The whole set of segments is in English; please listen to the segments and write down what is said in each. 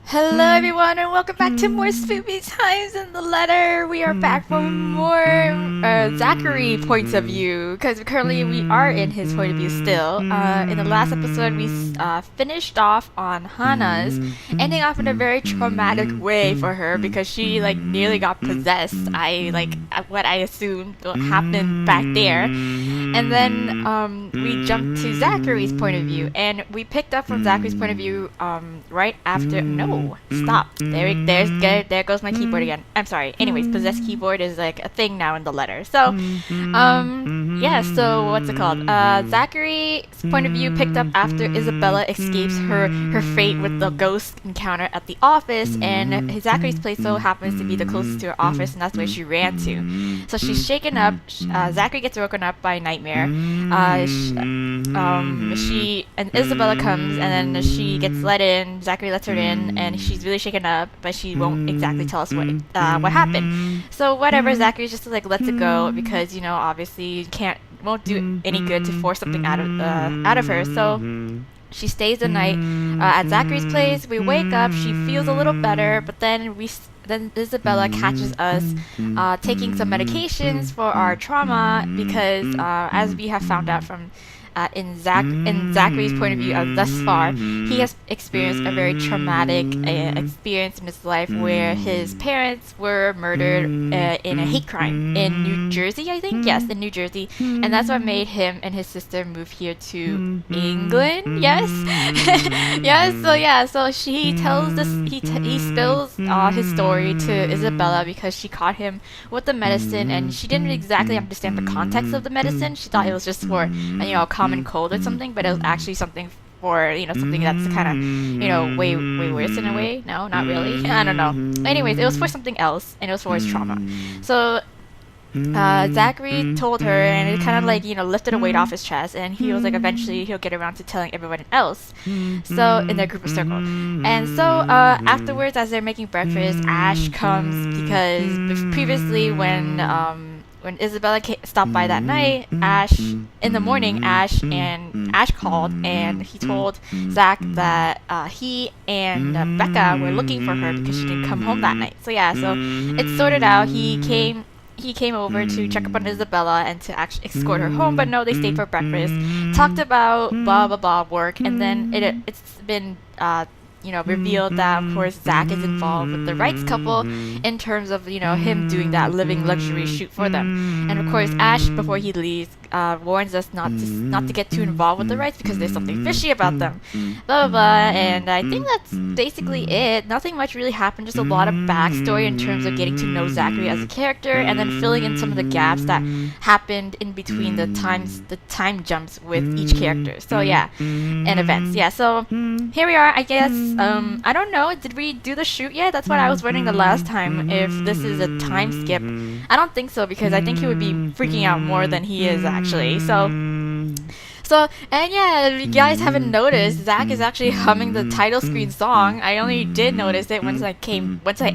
Hello everyone and welcome back to more Spooky Times in the Letter. We are back for more Zachary points of view because currently we are in his point of view still. In the last episode we finished off on Hana's, ending off in a very traumatic way for her because she nearly got possessed. What I assumed happened back there. And then we jumped to Zachary's point of view, and we picked up from Zachary's point of view right after. No, stop. There goes my keyboard again. I'm sorry. Anyways, possessed keyboard is like a thing now in the letter. So, yeah. So what's it called? Zachary's point of view picked up after Isabella escapes her fate with the ghost encounter at the office, and Zachary's place so happens to be the closest to her office, and that's where she ran to. So she's shaken up. Zachary gets woken up by a nightmare. She and Isabella comes, and then she gets let in. Zachary lets her in, and she's really shaken up, but she won't exactly tell us what happened. So whatever, Zachary just lets it go because obviously won't do any good to force something out of her. So she stays the night at Zachary's place. We wake up. She feels a little better, but then Isabella catches us taking some medications for our trauma because, as we have found out from in Zachary's point of view thus far, he has experienced a very traumatic experience in his life where his parents were murdered in a hate crime in New Jersey, I think. Yes, in New Jersey, and that's what made him and his sister move here to England. Yes, yes. So he tells this. He spills his story to Isabella because she caught him with the medicine, and she didn't exactly understand the context of the medicine. She thought it was just for common cold or something, but it was actually something for something that's kind of way worse in a way. No, not really. I don't know. Anyways, it was for something else, and it was for his trauma. So Zachary told her, and it kind of lifted a weight off his chest, and he was eventually he'll get around to telling everyone else. So in their group of circle, and so afterwards, as they're making breakfast, Ash comes because previously when Isabella stopped by that night, in the morning, Ash called, and he told Zach that he and Becca were looking for her because she didn't come home that night. So it's sorted out. He came over to check up on Isabella and to actually escort her home, but no, they stayed for breakfast, talked about blah blah blah work, and then it's been revealed that of course Zach is involved with the Wrights couple in terms of him doing that living luxury shoot for them. And of course Ash, before he leaves, warns us not to get too involved with the Wrights because there's something fishy about them. Blah blah blah. And I think that's basically it. Nothing much really happened. Just a lot of backstory in terms of getting to know Zachary as a character, and then filling in some of the gaps that happened in between the time jumps with each character. So yeah, and events. Yeah. So here we are. I guess. I don't know. Did we do the shoot yet? That's what I was wondering the last time. If this is a time skip, I don't think so because I think he would be freaking out more than he is actually. So, and yeah, if you guys haven't noticed, Zach is actually humming the title screen song. I only did notice it once I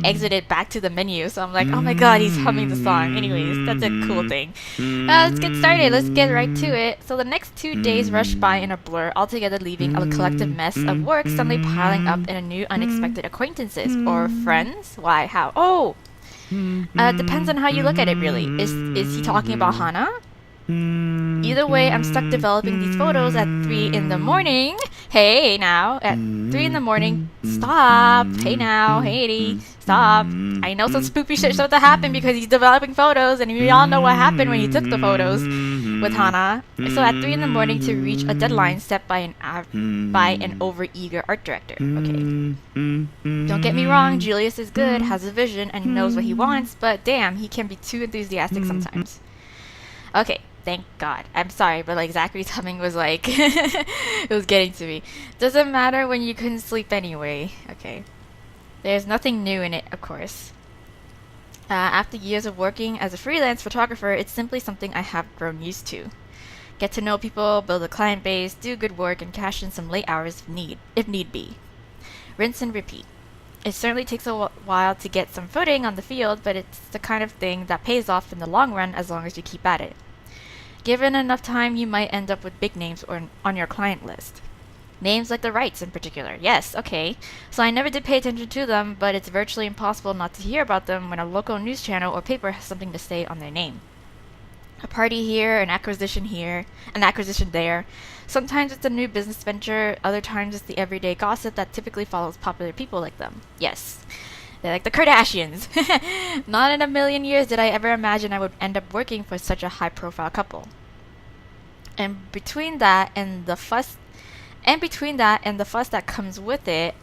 exited back to the menu. So I'm like, oh my god, he's humming the song. Anyways, that's a cool thing. Let's get started. Let's get right to it. So the next 2 days rush by in a blur, altogether leaving a collective mess of work suddenly piling up in a new unexpected acquaintances or friends. Why? How? Oh, depends on how you look at it. Really, is he talking about Hana? Either way, I'm stuck developing these photos at 3 in the morning. Hey now, at 3 in the morning. Stop. Hey now, hey Eddie. Stop. I know some spooky shit started to happen because he's developing photos, and we all know what happened when he took the photos with Hana. So at 3 in the morning to reach a deadline set by an over-eager art director. Okay. Don't get me wrong, Julius is good, has a vision, and knows what he wants, but damn, he can be too enthusiastic sometimes. Okay. Thank God. I'm sorry, but Zachary's humming was it was getting to me. Doesn't matter when you couldn't sleep anyway. Okay. There's nothing new in it, of course. After years of working as a freelance photographer, it's simply something I have grown used to. Get to know people, build a client base, do good work, and cash in some late hours if need be. Rinse and repeat. It certainly takes a while to get some footing on the field, but it's the kind of thing that pays off in the long run as long as you keep at it. Given enough time, you might end up with big names on your client list. Names like the Wrights in particular. Yes, okay. So I never did pay attention to them, but it's virtually impossible not to hear about them when a local news channel or paper has something to say on their name. A party here, an acquisition there. Sometimes it's a new business venture, other times it's the everyday gossip that typically follows popular people like them. Yes. They're like the Kardashians. Not in a million years did I ever imagine I would end up working for such a high-profile couple. And between that and the fuss that comes with it,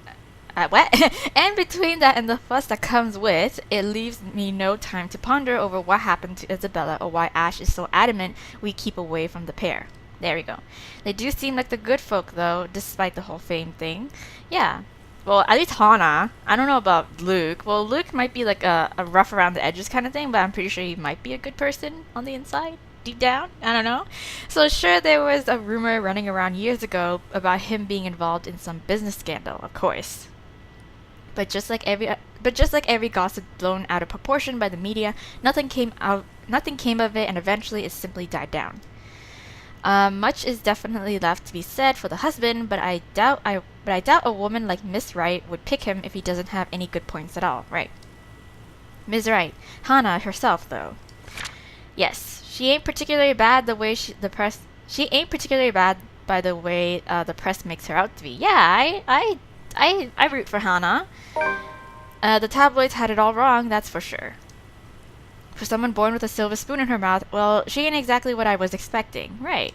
what? And between that and the fuss that comes with, it leaves me no time to ponder over what happened to Isabella or why Ash is so adamant we keep away from the pair. There we go. They do seem like the good folk, though, despite the whole fame thing. Yeah. Well, at least Hana. I don't know about Luke. Well, Luke might be like a rough around the edges kind of thing, but I'm pretty sure he might be a good person on the inside. Deep down, I don't know. So sure, there was a rumor running around years ago about him being involved in some business scandal, of course. But just like every gossip blown out of proportion by the media, nothing came of it, and eventually it simply died down. Much is definitely left to be said for the husband, but I doubt a woman like Miss Wright would pick him if he doesn't have any good points at all. Right? Ms. Wright, Hana herself, though. Yes, she ain't particularly bad the way She ain't particularly bad by the way the press makes her out to be. Yeah, I root for Hana. The tabloids had it all wrong, that's for sure. For someone born with a silver spoon in her mouth, well, she ain't exactly what I was expecting. Right.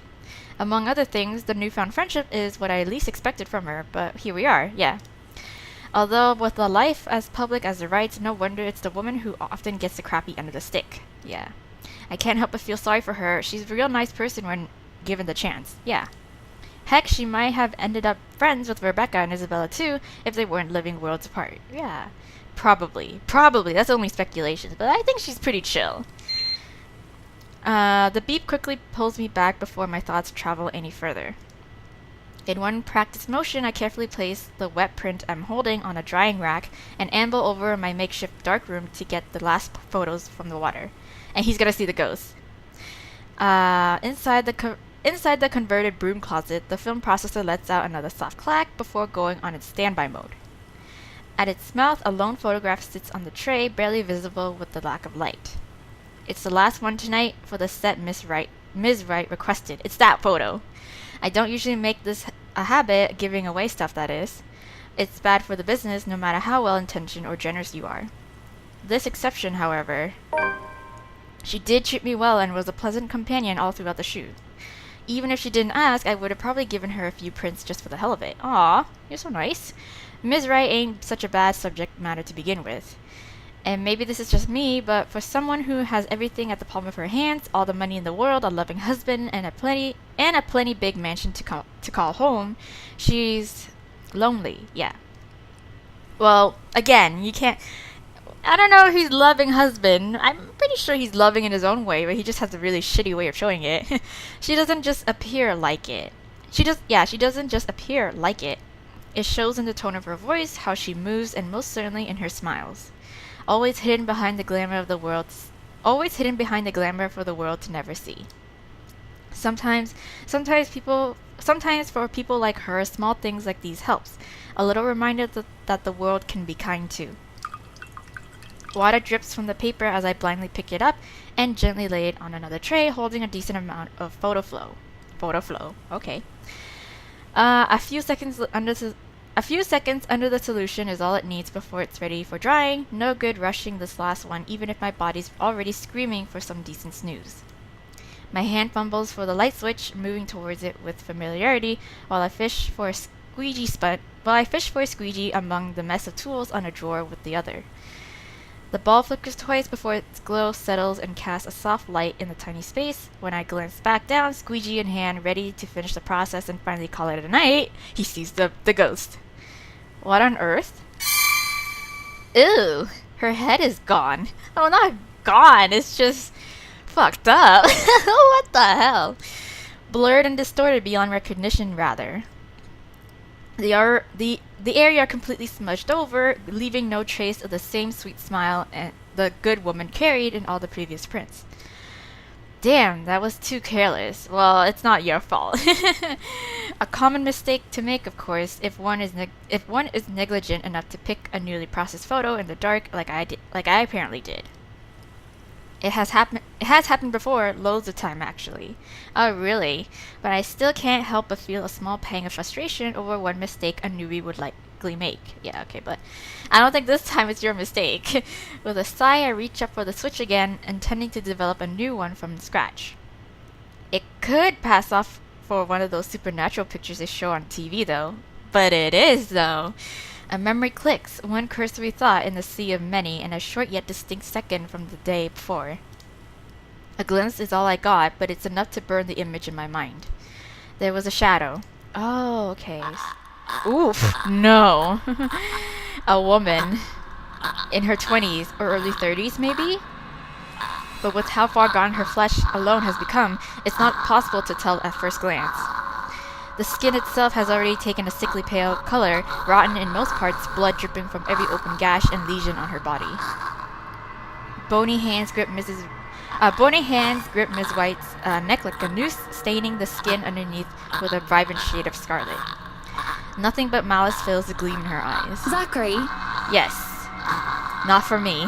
Among other things, the newfound friendship is what I least expected from her, but here we are, yeah. Although, with a life as public as the Wrights, no wonder it's the woman who often gets the crappy end of the stick. Yeah. I can't help but feel sorry for her. She's a real nice person when given the chance. Yeah. Heck, she might have ended up friends with Rebecca and Isabella too if they weren't living worlds apart. Yeah. Probably. That's only speculations, but I think she's pretty chill. The beep quickly pulls me back before my thoughts travel any further. In one practiced motion, I carefully place the wet print I'm holding on a drying rack and amble over my makeshift darkroom to get the last photos from the water. And he's gonna see the ghost. Inside the converted broom closet, the film processor lets out another soft clack before going on its standby mode. At its mouth, a lone photograph sits on the tray, barely visible with the lack of light. It's the last one tonight for the set Ms. Wright requested. It's that photo. I don't usually make this a habit, giving away stuff, that is. It's bad for the business, no matter how well-intentioned or generous you are. This exception, however, she did treat me well and was a pleasant companion all throughout the shoot. Even if she didn't ask, I would have probably given her a few prints just for the hell of it. Aw, you're so nice. Ms. Wright ain't such a bad subject matter to begin with. And maybe this is just me, but for someone who has everything at the palm of her hands, all the money in the world, a loving husband, and a plenty big mansion to call home, she's lonely, yeah. Well, again, you can't... I don't know if he's loving husband. I'm pretty sure he's loving in his own way, but he just has a really shitty way of showing it. She doesn't just appear like it. She doesn't just appear like it. It shows in the tone of her voice, how she moves, and most certainly in her smiles. Always hidden behind the glamour for the world to never see. Sometimes for people like her, small things like these helps. A little reminder that the world can be kind too. Water drips from the paper as I blindly pick it up and gently lay it on another tray, holding a decent amount of photo flow. Okay. A few seconds under the solution is all it needs before it's ready for drying. No good rushing this last one, even if my body's already screaming for some decent snooze. My hand fumbles for the light switch, moving towards it with familiarity, while I fish for a squeegee among the mess of tools on a drawer with the other. The ball flickers twice before its glow settles and casts a soft light in the tiny space. When I glance back down, squeegee in hand, ready to finish the process and finally call it a night, he sees the ghost. What on earth? Ew, her head is gone. Oh, not gone, it's just fucked up. What the hell? Blurred and distorted beyond recognition, rather. The area completely smudged over, leaving no trace of the same sweet smile and the good woman carried in all the previous prints. Damn, that was too careless. Well, it's not your fault. A common mistake to make, of course, if one is negligent enough to pick a newly processed photo in the dark, like I apparently did. It has happened before, loads of time actually. Oh, really? But I still can't help but feel a small pang of frustration over one mistake a newbie would likely make. Yeah, okay, but I don't think this time it's your mistake. With a sigh, I reach up for the switch again, intending to develop a new one from scratch. It could pass off for one of those supernatural pictures they show on TV, though. But it is, though. A memory clicks, one cursory thought in the sea of many, in a short yet distinct second from the day before. A glimpse is all I got, but it's enough to burn the image in my mind. There was a shadow. Oh, okay. Oof, no. A woman. In her 20s, or early 30s, maybe? But with how far gone her flesh alone has become, it's not possible to tell at first glance. The skin itself has already taken a sickly pale color, rotten in most parts, blood dripping from every open gash and lesion on her body. Bony hands grip Miss White's neck like a noose, staining the skin underneath with a vibrant shade of scarlet. Nothing but malice fills the gleam in her eyes. Zachary? Yes. Not for me,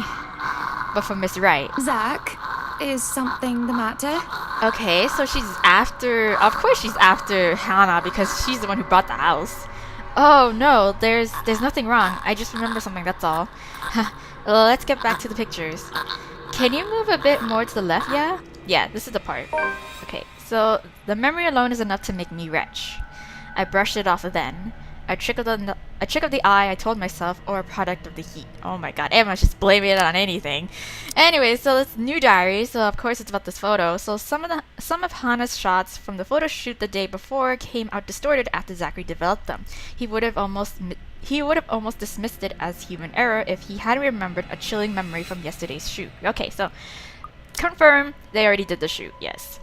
but for Miss Wright. Zach, is something the matter? Okay, so of course she's after Hannah because she's the one who bought the house. Oh no, there's nothing wrong. I just remember something, that's all. Well, let's get back to the pictures. Can you move a bit more to the left, yeah? Yeah, this is the part. Okay, so the memory alone is enough to make me retch. I brushed it off then. A trick of the eye, I told myself, or a product of the heat. Oh my god, everyone's just blaming it on anything. Anyway, so it's new diary, so of course it's about this photo. So some of Hannah's shots from the photo shoot the day before came out distorted after Zachary developed them. He would have almost dismissed it as human error if he hadn't remembered a chilling memory from yesterday's shoot. Okay, so confirm they already did the shoot, yes.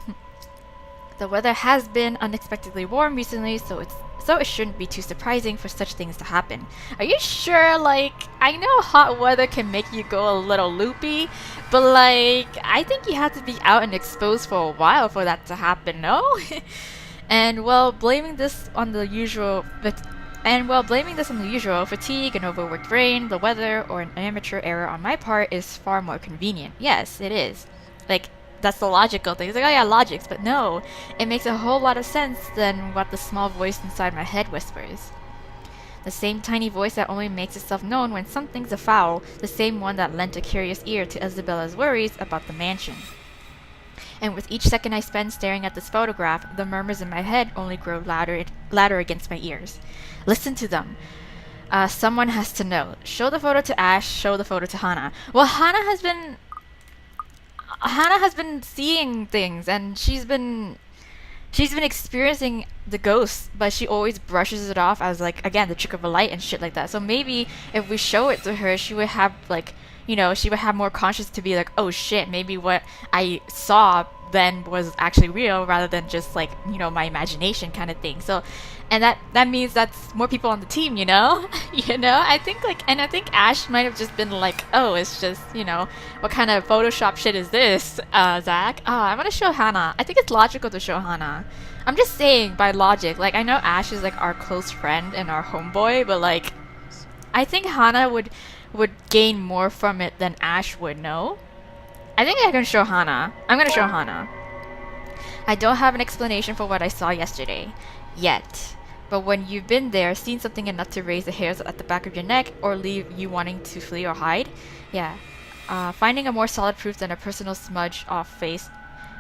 The weather has been unexpectedly warm recently, so it shouldn't be too surprising for such things to happen. Are you sure? Like, I know hot weather can make you go a little loopy, but like, I think you have to be out and exposed for a while for that to happen, no? And blaming this on the usual, fatigue, an overworked brain, the weather, or an amateur error on my part is far more convenient. Yes, it is. Like, that's the logical thing. It's like, oh yeah, logics, but no. It makes a whole lot of sense than what the small voice inside my head whispers. The same tiny voice that only makes itself known when something's afoul, the same one that lent a curious ear to Isabella's worries about the mansion. And with each second I spend staring at this photograph, the murmurs in my head only grow louder against my ears. Listen to them. Someone has to know. Show the photo to Ash, show the photo to Hannah. Well, Hannah has been seeing things, and she's been experiencing the ghosts, but she always brushes it off as, like, again, the trick of a light and shit like that. So maybe if we show it to her, she would have, like, she would have more conscience to be like, oh shit, maybe what I saw then was actually real rather than just, like, my imagination kind of thing. So, and that means that's more people on the team, I think Ash might have just been like, oh, it's just, what kind of Photoshop shit is this, Zach? I'm gonna show Hannah. I think it's logical to show Hannah. I'm just saying, by logic, like, I know Ash is, like, our close friend and our homeboy, but, like, I think Hannah would gain more from it than Ash would, no? I think I can show Hannah. I'm gonna show Hannah. I don't have an explanation for what I saw yesterday. Yet. But when you've been there, seen something enough to raise the hairs at the back of your neck, or leave you wanting to flee or hide? Yeah. Finding a more solid proof than a person's smudged off face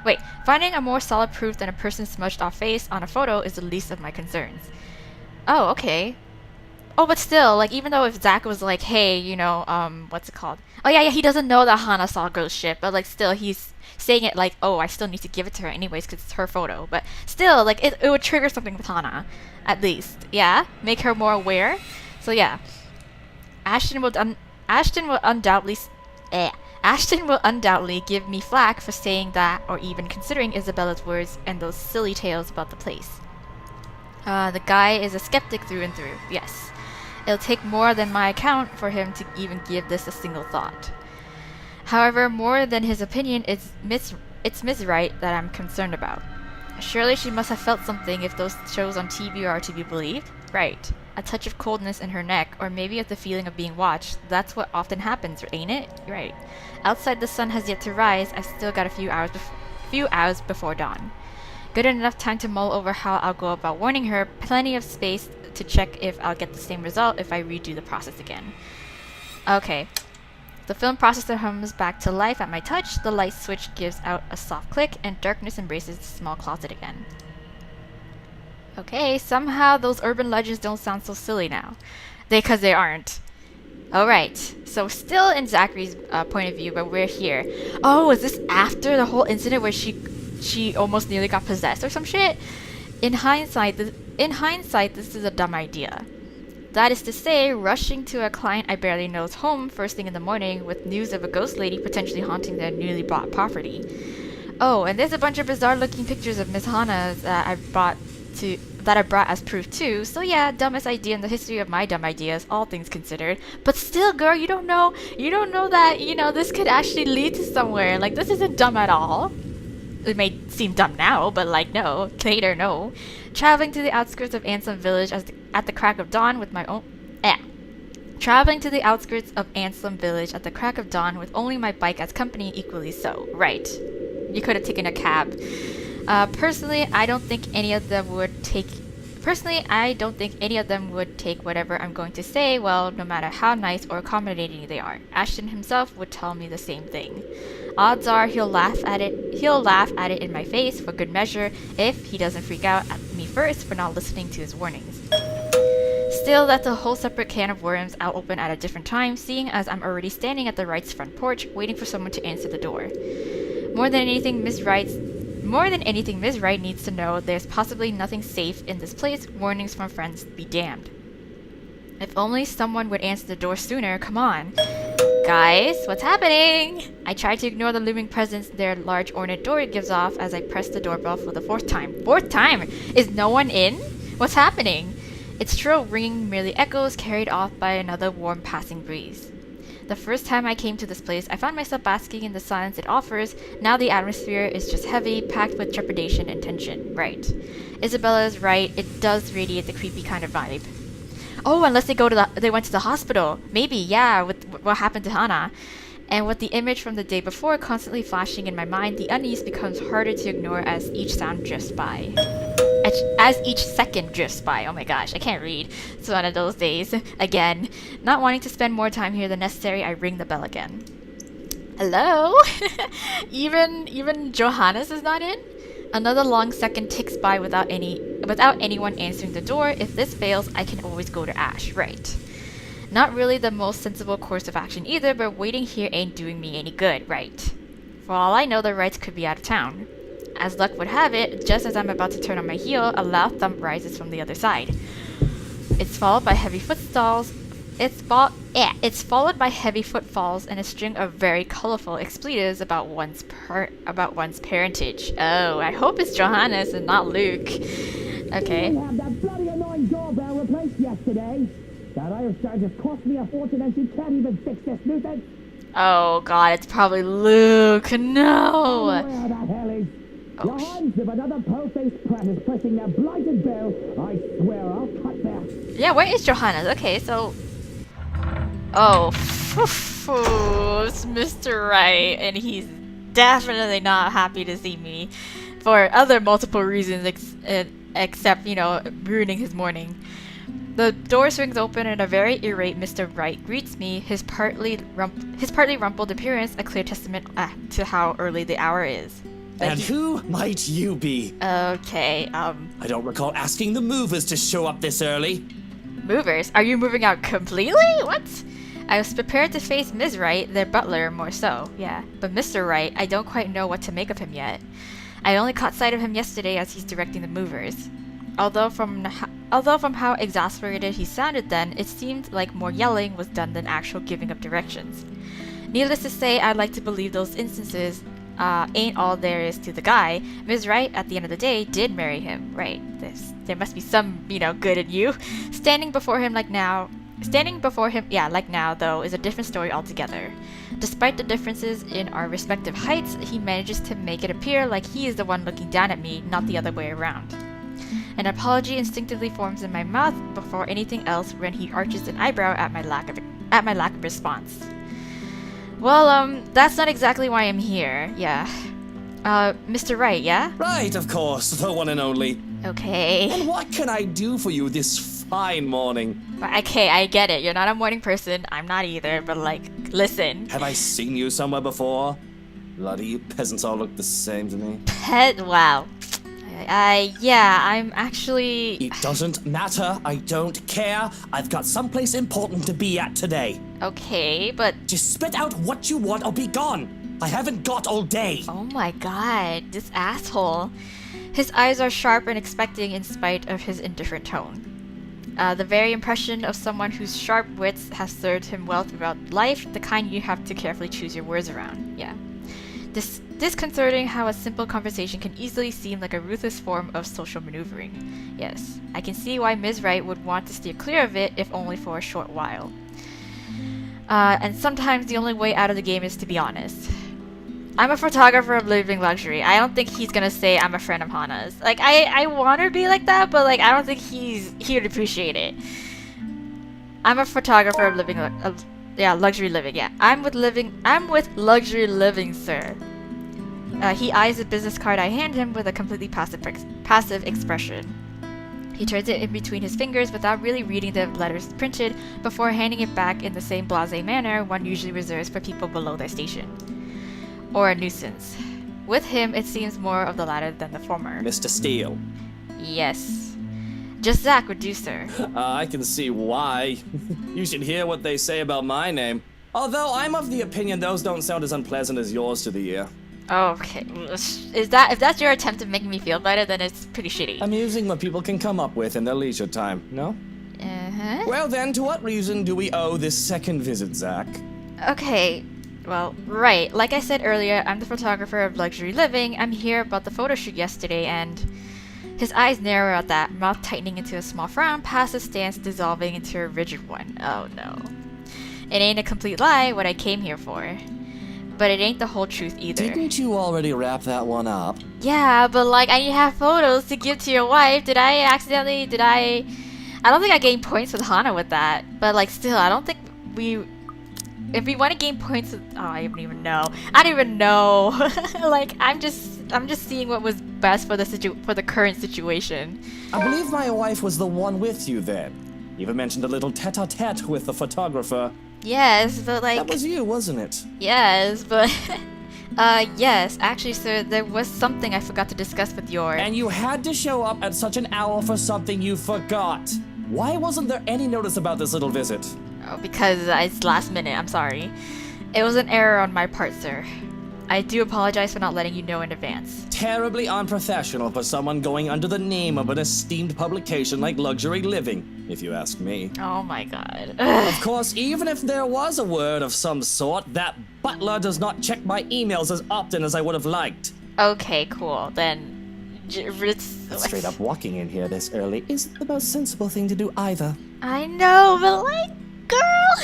on a photo is the least of my concerns. Oh, okay. Oh, but still, like, even though if Zach was like, hey, what's it called? Oh, yeah, he doesn't know that Hannah saw ghost shit, but, like, still, he's saying it like, oh, I still need to give it to her anyways because it's her photo. But still, like, it would trigger something with Hannah, at least. Yeah? Make her more aware. So, yeah. Ashton will undoubtedly give me flack for saying that, or even considering Isabella's words and those silly tales about the place. The guy is a skeptic through and through, yes. It'll take more than my account for him to even give this a single thought. However, more than his opinion is Miss It's Miss Wright that I'm concerned about. Surely she must have felt something if those shows on TV are to be believed. Right. A touch of coldness in her neck, or maybe the feeling of being watched. That's what often happens, ain't it? Right. Outside the sun has yet to rise. I've still got a few hours before dawn. Good enough time to mull over how I'll go about warning her. Plenty of space to check if I'll get the same result if I redo the process again. Okay. The film processor hums back to life at my touch, the light switch gives out a soft click, and darkness embraces the small closet again. Okay, somehow those urban legends don't sound so silly now. Because they aren't. Alright, so still in Zachary's point of view, but we're here. Oh, is this after the whole incident where she almost nearly got possessed or some shit? In hindsight, this is a dumb idea. That is to say, rushing to a client I barely know's home first thing in the morning with news of a ghost lady potentially haunting their newly bought property. Oh, and there's a bunch of bizarre-looking pictures of Miss Hana's that I brought as proof too. So yeah, dumbest idea in the history of my dumb ideas, all things considered. But still, girl, you don't know that this could actually lead to somewhere. Like, this isn't dumb at all. It may seem dumb now, but like, no, later, no. Traveling to the outskirts of Ansem Village at the crack of dawn with my own... Traveling to the outskirts of Ansem Village at the crack of dawn with only my bike as company, equally so. Right. You could have taken a cab. Personally, I don't think any of them would take whatever I'm going to say, well, no matter how nice or accommodating they are. Ashton himself would tell me the same thing. Odds are he'll laugh at it in my face for good measure if he doesn't freak out at me first for not listening to his warnings. Still, that's a whole separate can of worms I'll open at a different time, seeing as I'm already standing at the Wright's front porch waiting for someone to answer the door. More than anything, Miss Wright needs to know there's possibly nothing safe in this place. Warnings from friends be damned. If only someone would answer the door sooner. Come on. Guys, what's happening? I try to ignore the looming presence their large ornate door gives off as I press the doorbell for the fourth time. Fourth time? Is no one in? What's happening? Its shrill ringing merely echoes, carried off by another warm passing breeze. The first time I came to this place, I found myself basking in the silence it offers. Now the atmosphere is just heavy, packed with trepidation and tension. Right. Isabella is right. It does radiate the creepy kind of vibe. Oh, unless they went to the hospital. Maybe, yeah, with what happened to Hana. And with the image from the day before constantly flashing in my mind, the unease becomes harder to ignore as each sound drifts by. As each second drifts by. Oh my gosh, I can't read. It's one of those days. Again. Not wanting to spend more time here than necessary, I ring the bell again. Hello? even Johannes is not in? Another long second ticks by without anyone answering the door. If this fails, I can always go to Ash. Right. Not really the most sensible course of action either, but waiting here ain't doing me any good. Right. For all I know, the Wrights could be out of town. As luck would have it, just as I'm about to turn on my heel, a loud thump rises from the other side. It's followed by heavy footfalls. It's followed by heavy footfalls and a string of very colorful expletives about one's parentage. Oh, I hope it's Johannes and not Luke. Okay. Have that bloody annoying doorbell replaced yesterday. That Irish guy just cost me a fortune and she can't even fix this nuisance. Oh god, it's probably Luke. No. Where the hell is? Johannes, if another po-faced prat is pressing that blighted bell, I swear I'll cut their... Yeah, where is Johannes? Okay, so... Oh, it's Mr. Wright, and he's definitely not happy to see me for other multiple reasons except, ruining his morning. The door swings open and a very irate Mr. Wright greets me, his partly rumpled appearance a clear testament to how early the hour is. And who might you be? Okay, I don't recall asking the movers to show up this early. Movers? Are you moving out completely? What? I was prepared to face Ms. Wright, their butler, more so, yeah. But Mr. Wright, I don't quite know what to make of him yet. I only caught sight of him yesterday as he's directing the movers. Although from how exasperated he sounded then, it seemed like more yelling was done than actual giving of directions. Needless to say, I'd like to believe those instances ain't all there is to the guy. Ms. Wright, at the end of the day, did marry him. Right. There must be some, good in you. Standing before him like now, Standing before him, yeah, like now, though, is a different story altogether. Despite the differences in our respective heights, he manages to make it appear like he is the one looking down at me, not the other way around. An apology instinctively forms in my mouth before anything else when he arches an eyebrow at my lack of response. Well, that's not exactly why I'm here. Yeah. Mr. Wright, yeah? Right, of course, the one and only. Okay. And what can I do for you this fine morning? Okay, I get it. You're not a morning person. I'm not either, but like, listen. Have I seen you somewhere before? Bloody you peasants all look the same to me. Wow. Yeah, I'm actually... It doesn't matter. I don't care. I've got someplace important to be at today. Okay, but... Just spit out what you want or be gone. I haven't got all day. Oh my god, this asshole. His eyes are sharp and expecting in spite of his indifferent tone. The very impression of someone whose sharp wits has served him well throughout life, the kind you have to carefully choose your words around. Yeah. Disconcerting how a simple conversation can easily seem like a ruthless form of social maneuvering. Yes, I can see why Ms. Wright would want to steer clear of it, if only for a short while. And sometimes the only way out of the game is to be honest. I'm a photographer of living luxury. I don't think he's gonna say I'm a friend of Hana's. Like, I want to be like that, but like, I don't think he would appreciate it. I'm a photographer of luxury living. Yeah, I'm with luxury living, sir. He eyes the business card I hand him with a completely passive expression. He turns it in between his fingers without really reading the letters printed before handing it back in the same blasé manner one usually reserves for people below their station. Or a nuisance. With him, it seems more of the latter than the former. Mr. Steele. Yes. Just Zach would do, sir. I can see why. You should hear what they say about my name. Although I'm of the opinion those don't sound as unpleasant as yours to the ear. Okay. If that's your attempt at making me feel better, then it's pretty shitty. Amusing what people can come up with in their leisure time, no? Uh-huh. Well then, to what reason do we owe this second visit, Zach? Okay. Well, right. Like I said earlier, I'm the photographer of luxury living. I'm here about the photo shoot yesterday, and his eyes narrow at that, mouth tightening into a small frown, past his stance dissolving into a rigid one. Oh no. It ain't a complete lie what I came here for. But it ain't the whole truth either. Didn't you already wrap that one up? Yeah, but like, I need to have photos to give to your wife. I don't think I gained points with Hana with that. But like, still, I don't think if we want to gain points with, I don't even know. Like, I'm just seeing what was best for the current situation. I believe my wife was the one with you then. You even mentioned a little tete-a-tete with the photographer. Yes, but like... That was you, wasn't it? Yes, but... yes. Actually, sir, there was something I forgot to discuss with your... And you had to show up at such an hour for something you forgot. Why wasn't there any notice about this little visit? Oh, because it's last minute, I'm sorry. It was an error on my part, sir. I do apologize for not letting you know in advance. Terribly unprofessional for someone going under the name of an esteemed publication like Luxury Living, if you ask me. Oh my god. Of course, even if there was a word of some sort, that butler does not check my emails as often as I would have liked. Okay, cool. Then... Straight up walking in here this early isn't the most sensible thing to do either. I know, but like, girl!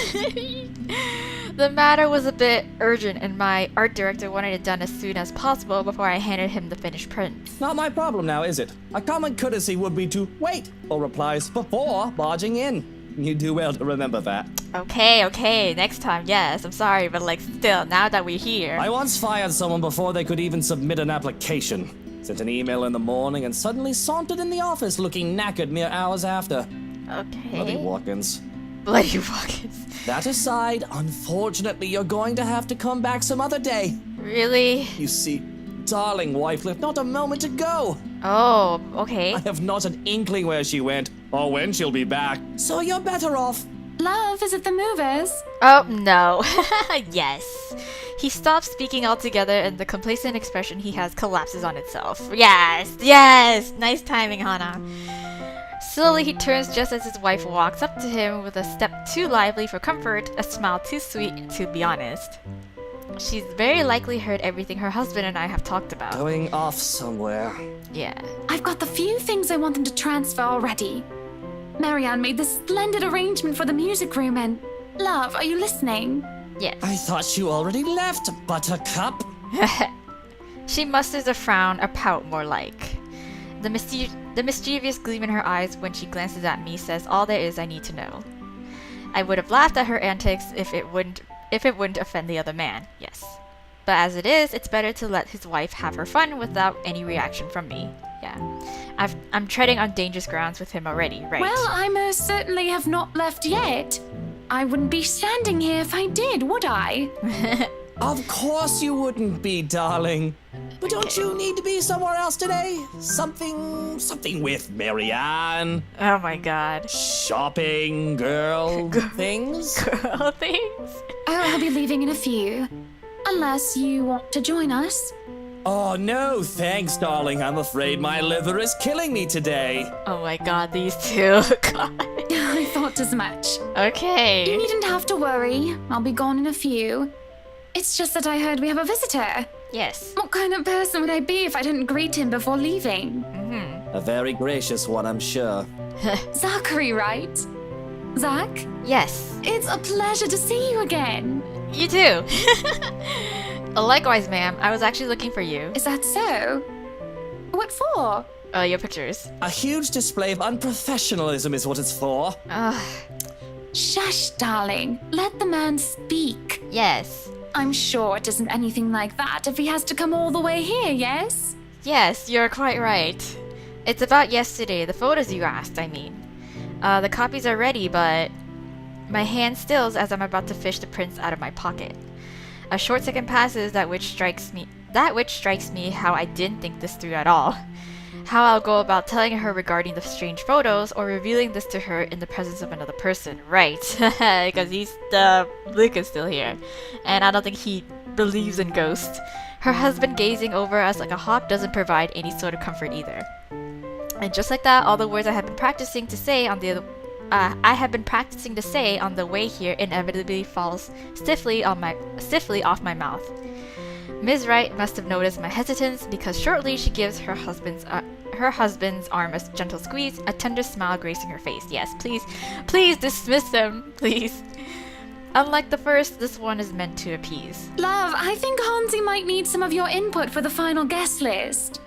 The matter was a bit urgent, and my art director wanted it done as soon as possible before I handed him the finished prints. Not my problem now, is it? A common courtesy would be to wait for replies before barging in. You do well to remember that. Okay, next time, yes. I'm sorry, but like, still, now that we're here... I once fired someone before they could even submit an application. Sent an email in the morning and suddenly sauntered in the office looking knackered mere hours after. Okay. Bloody walk-ins. Bloody walk-ins. That aside, unfortunately, you're going to have to come back some other day. Really? You see, darling wife left not a moment to go. Oh, okay. I have not an inkling where she went, or when she'll be back. So you're better off. Love, is it the movers? Oh, no. Yes. He stops speaking altogether and the complacent expression he has collapses on itself. Yes! Nice timing, Hana. Slowly, he turns just as his wife walks up to him with a step too lively for comfort, a smile too sweet to be honest. She's very likely heard everything her husband and I have talked about. Going off somewhere. Yeah. I've got the few things I want them to transfer already. Marianne made this splendid arrangement for the music room and... Love, are you listening? Yes. I thought you already left, Buttercup. She musters a frown, a pout more like. The mischievous gleam in her eyes when she glances at me says all there is I need to know. I would have laughed at her antics if it wouldn't offend the other man, yes. But as it is, it's better to let his wife have her fun without any reaction from me. Yeah. I'm treading on dangerous grounds with him already, right? Well, I most certainly have not left yet. I wouldn't be standing here if I did, would I? Of course you wouldn't be, darling. But don't you need to be somewhere else today? Something with Marianne? Oh my god. Shopping, girl things? Girl things? Oh, I'll be leaving in a few. Unless you want to join us. Oh, no, thanks, darling. I'm afraid my liver is killing me today. Oh my god, these two. God. I thought as much. You Okay. needn't have to worry. I'll be gone in a few. It's just that I heard we have a visitor. Yes. What kind of person would I be if I didn't greet him before leaving? A very gracious one, I'm sure. Zachary, right? Zach? Yes. It's a pleasure to see you again. You too. Likewise, ma'am. I was actually looking for you. Is that so? What for? Your pictures. A huge display of unprofessionalism is what it's for. Shush, darling. Let the man speak. Yes. I'm sure it isn't anything like that if he has to come all the way here, yes? Yes, you're quite right. It's about yesterday, the photos you asked, I mean. The copies are ready, but my hand stills as I'm about to fish the prints out of my pocket. A short second passes that which strikes me how I didn't think this through at all. How I'll go about telling her regarding the strange photos or revealing this to her in the presence of another person. Right, because Luke is still here. And I don't think he believes in ghosts. Her husband gazing over us like a hawk doesn't provide any sort of comfort either. And just like that, all the words I had been practicing to say on the way here inevitably falls stiffly off my mouth. Ms. Wright must have noticed my hesitance because shortly she gives her husband's arm a gentle squeeze, a tender smile gracing her face. Yes, please dismiss them, please. Unlike the first, this one is meant to appease. Love, I think Hansi might need some of your input for the final guest list.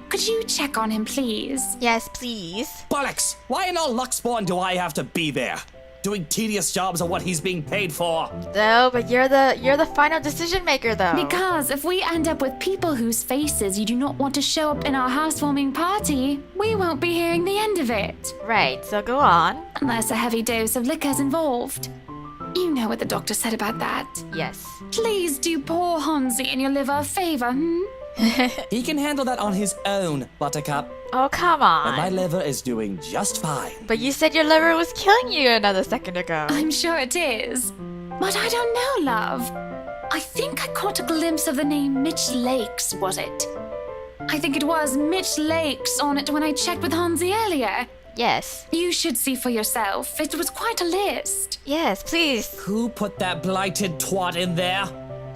Could you check on him, please? Yes, please. Bollocks! Why in all Luxborn do I have to be there? Doing tedious jobs are what he's being paid for. No, but you're the final decision maker, though. Because if we end up with people whose faces you do not want to show up in our housewarming party, we won't be hearing the end of it. Right, so go on. Unless a heavy dose of liquor's involved. You know what the doctor said about that. Yes. Please do poor Hansi and your liver a favor, He can handle that on his own, Buttercup. Oh, come And my on. liver is doing just fine. But you said your liver was killing you another second ago. I'm sure it is. But I don't know, love. I think I caught a glimpse of the name Mitch Lakes, was it? I think it was Mitch Lakes on it when I checked with Hansi earlier. Yes. You should see for yourself. It was quite a list. Yes, please. Who put that blighted twat in there?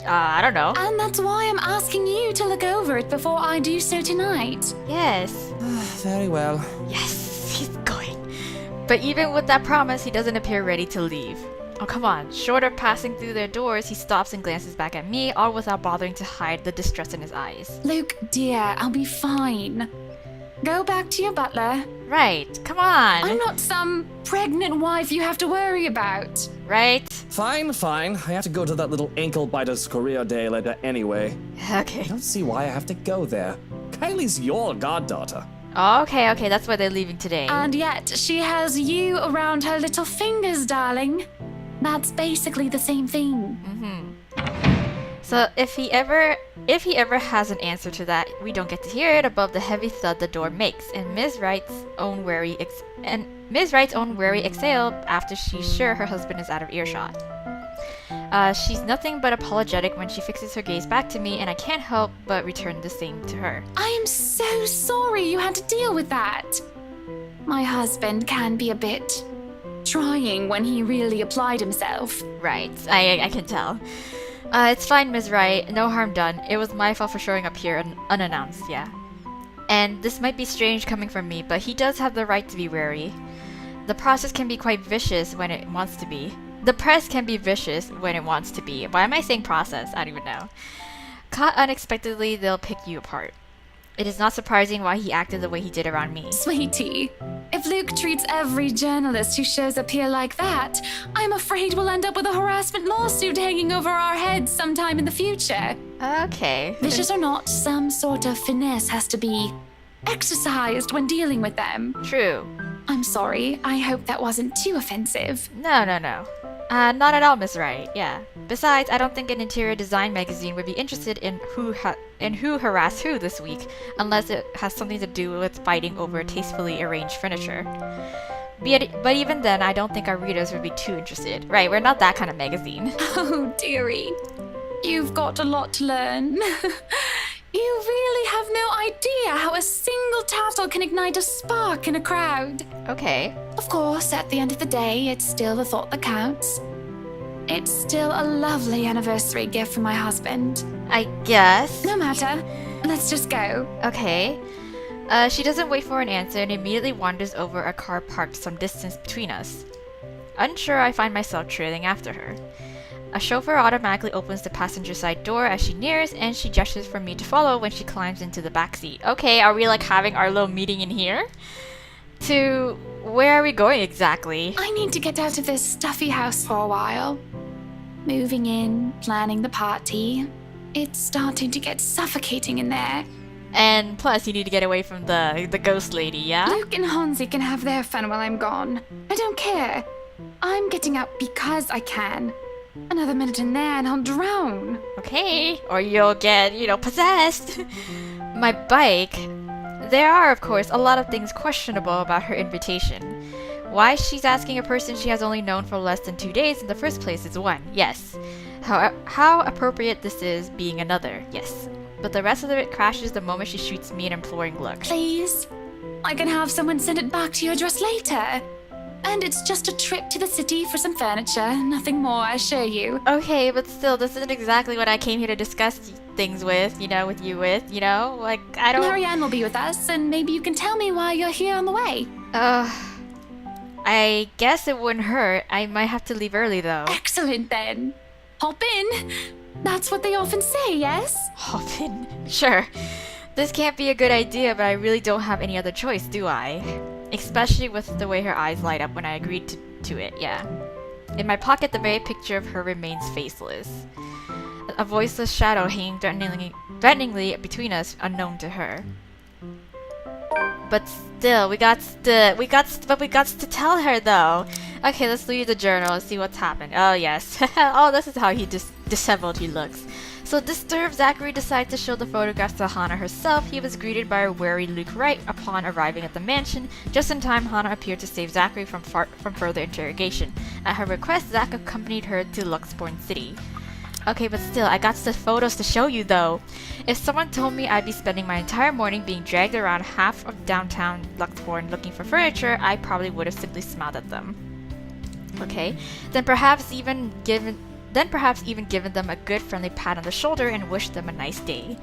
I don't know. And that's why I'm asking you to look over it before I do so tonight. Yes. Very well. Yes, he's going. But even with that promise, he doesn't appear ready to leave. Oh, come on. Short of passing through their doors, he stops and glances back at me, all without bothering to hide the distress in his eyes. Luke, dear, I'll be fine. Go back to your butler. Right, come on. I'm not some pregnant wife you have to worry about. Right? Fine. I have to go to that little ankle biter's career day later anyway. Okay. I don't see why I have to go there. Kylie's your goddaughter. Okay, that's why they're leaving today. And yet, she has you around her little fingers, darling. That's basically the same thing. So if he ever has an answer to that, we don't get to hear it above the heavy thud the door makes, and Ms. Wright's own wary exhale after she's sure her husband is out of earshot. She's nothing but apologetic when she fixes her gaze back to me, and I can't help but return the same to her. I am so sorry you had to deal with that. My husband can be a bit trying when he really applied himself. Right, I can tell. It's fine, Ms. Wright. No harm done. It was my fault for showing up here unannounced, yeah. And this might be strange coming from me, but he does have the right to be wary. The process can be quite vicious when it wants to be. The press can be vicious when it wants to be. Why am I saying process? I don't even know. Caught unexpectedly, they'll pick you apart. It is not surprising why he acted the way he did around me. Sweetie, if Luke treats every journalist who shows up here like that, I'm afraid we'll end up with a harassment lawsuit hanging over our heads sometime in the future. Okay. Vicious or not, some sort of finesse has to be exercised when dealing with them. True. I'm sorry, I hope that wasn't too offensive. No. Not at all, Miss Wright. Yeah. Besides, I don't think an interior design magazine would be interested in who harassed who this week, unless it has something to do with fighting over tastefully arranged furniture. But even then, I don't think our readers would be too interested. Right, we're not that kind of magazine. Oh, dearie. You've got a lot to learn. You really have no idea how a single tassel can ignite a spark in a crowd. Okay. Of course, at the end of the day, it's still the thought that counts. It's still a lovely anniversary gift from my husband. I guess. No matter. Let's just go. Okay. She doesn't wait for an answer and immediately wanders over a car parked some distance between us. Unsure, I find myself trailing after her. A chauffeur automatically opens the passenger side door as she nears, and she gestures for me to follow when she climbs into the back seat. Okay, are we like having our little meeting in here? To where are we going exactly? I need to get out of this stuffy house for a while. Moving in, planning the party. It's starting to get suffocating in there. And plus, you need to get away from the ghost lady, yeah? Luke and Hansi can have their fun while I'm gone. I don't care. I'm getting out because I can. Another minute in there and I'll drown. Okay, or you'll get, possessed. My bike. There are, of course, a lot of things questionable about her invitation. Why she's asking a person she has only known for less than 2 days in the first place is one, yes. How appropriate this is being another, yes. But the rest of it crashes the moment she shoots me an imploring look. Please? I can have someone send it back to your address later. And it's just a trip to the city for some furniture, nothing more, I assure you. Okay, but still, this isn't exactly what I came here to discuss things with, with you with, Like, I don't... Marianne will be with us, and maybe you can tell me why you're here on the way. I guess it wouldn't hurt. I might have to leave early, though. Excellent, then. Hop in. That's what they often say, yes? Hop in? Sure. This can't be a good idea, but I really don't have any other choice, do I? Especially with the way her eyes light up when I agreed to it, yeah. In my pocket, the very picture of her remains faceless. A voiceless shadow hanging threateningly between us, unknown to her. But still, we got to tell her though. Okay, let's read the journal and see what's happened. Oh yes. Oh, this is how disheveled he looks. So disturbed, Zachary decides to show the photographs to Hannah herself. He was greeted by a wary Luke Wright upon arriving at the mansion. Just in time, Hannah appeared to save Zachary from further interrogation. At her request, Zach accompanied her to Luxborn City. Okay, but still, I got the photos to show you though. If someone told me I'd be spending my entire morning being dragged around half of downtown Luxborn looking for furniture, I probably would have simply smiled at them. Okay, then perhaps even given them a good friendly pat on the shoulder and wished them a nice day.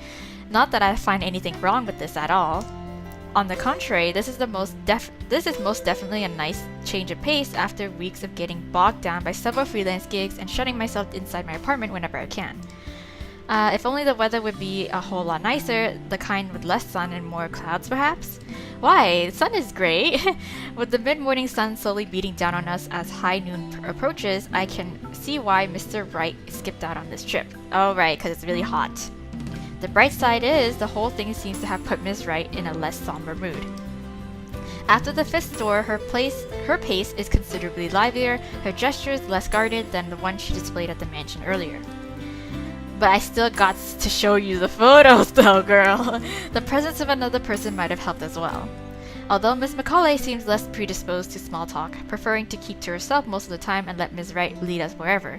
Not that I find anything wrong with this at all. On the contrary, this is most definitely a nice change of pace after weeks of getting bogged down by several freelance gigs and shutting myself inside my apartment whenever I can. If only the weather would be a whole lot nicer, the kind with less sun and more clouds perhaps. Why? The sun is great! With the mid-morning sun slowly beating down on us as high noon approaches, I can see why Mr. Wright skipped out on this trip. Oh right, because it's really hot. The bright side is, the whole thing seems to have put Ms. Wright in a less somber mood. After the fifth store, her pace is considerably livelier, her gestures less guarded than the one she displayed at the mansion earlier. But I still got to show you the photos though, girl! The presence of another person might have helped as well. Although Miss Macaulay seems less predisposed to small talk, preferring to keep to herself most of the time and let Ms. Wright lead us wherever.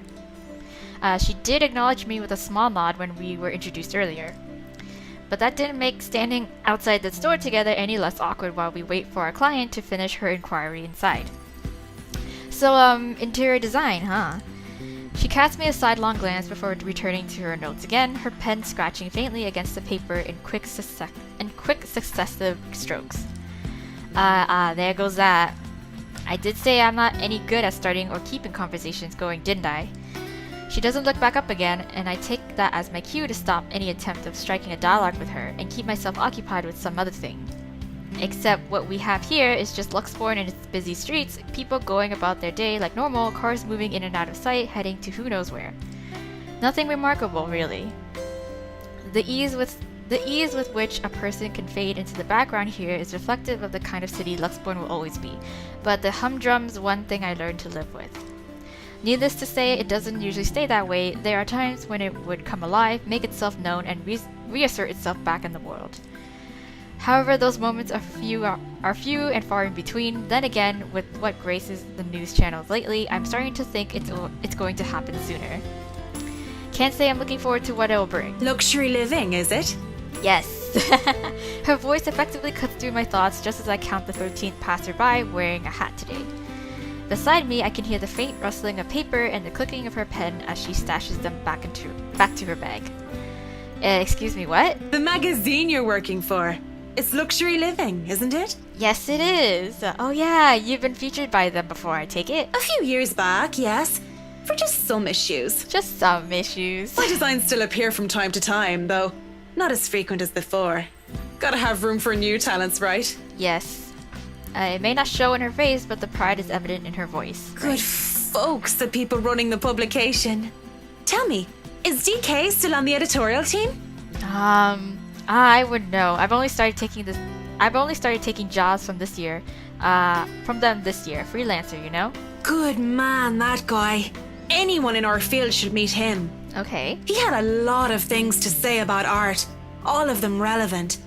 She did acknowledge me with a small nod when we were introduced earlier. But that didn't make standing outside the store together any less awkward while we wait for our client to finish her inquiry inside. So, interior design, huh? She cast me a sidelong glance before returning to her notes again, her pen scratching faintly against the paper in quick successive strokes. There goes that. I did say I'm not any good at starting or keeping conversations going, didn't I? She doesn't look back up again, and I take that as my cue to stop any attempt of striking a dialogue with her and keep myself occupied with some other thing. Except what we have here is just Luxborn and its busy streets, people going about their day like normal, cars moving in and out of sight, heading to who knows where. Nothing remarkable, really. The ease with which a person can fade into the background here is reflective of the kind of city Luxborn will always be, but the humdrum's one thing I learned to live with. Needless to say, it doesn't usually stay that way. There are times when it would come alive, make itself known, and reassert itself back in the world. However, those moments are few and far in between. Then again, with what graces the news channels lately, I'm starting to think it's going to happen sooner. Can't say I'm looking forward to what it'll bring. Luxury living, is it? Yes. Her voice effectively cuts through my thoughts just as I count the 13th passerby wearing a hat today. Beside me, I can hear the faint rustling of paper and the clicking of her pen as she stashes them back to her bag. Excuse me, what? The magazine you're working for. It's Luxury Living, isn't it? Yes, it is. Oh yeah, you've been featured by them before, I take it? A few years back, yes. For just some issues. Just some issues. My designs still appear from time to time, though not as frequent as before. Gotta have room for new talents, right? Yes. It may not show in her face, but the pride is evident in her voice. Good folks, the people running the publication. Tell me, is DK still on the editorial team? I would know. I've only started taking jobs from this year. From them this year. Freelancer, you know? Good man, that guy. Anyone in our field should meet him. Okay. He had a lot of things to say about art, all of them relevant.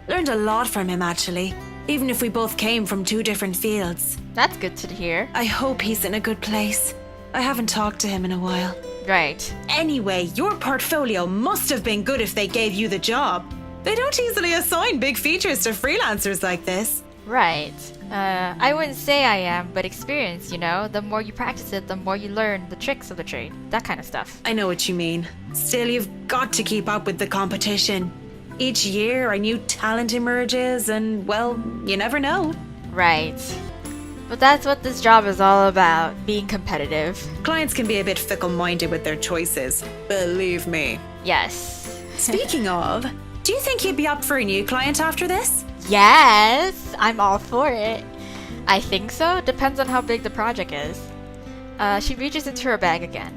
Learned a lot from him, actually, even if we both came from two different fields. That's good to hear. I hope he's in a good place. I haven't talked to him in a while. Right. Anyway, your portfolio must have been good if they gave you the job. They don't easily assign big features to freelancers like this. Right. I wouldn't say I am, but experience, you know? The more you practice it, the more you learn the tricks of the trade. That kind of stuff. I know what you mean. Still, you've got to keep up with the competition. Each year, a new talent emerges, and, well, you never know. Right. But that's what this job is all about, being competitive. Clients can be a bit fickle-minded with their choices. Believe me. Yes. Speaking of, do you think you'd be up for a new client after this? Yes! I'm all for it. I think so. Depends on how big the project is. She reaches into her bag again.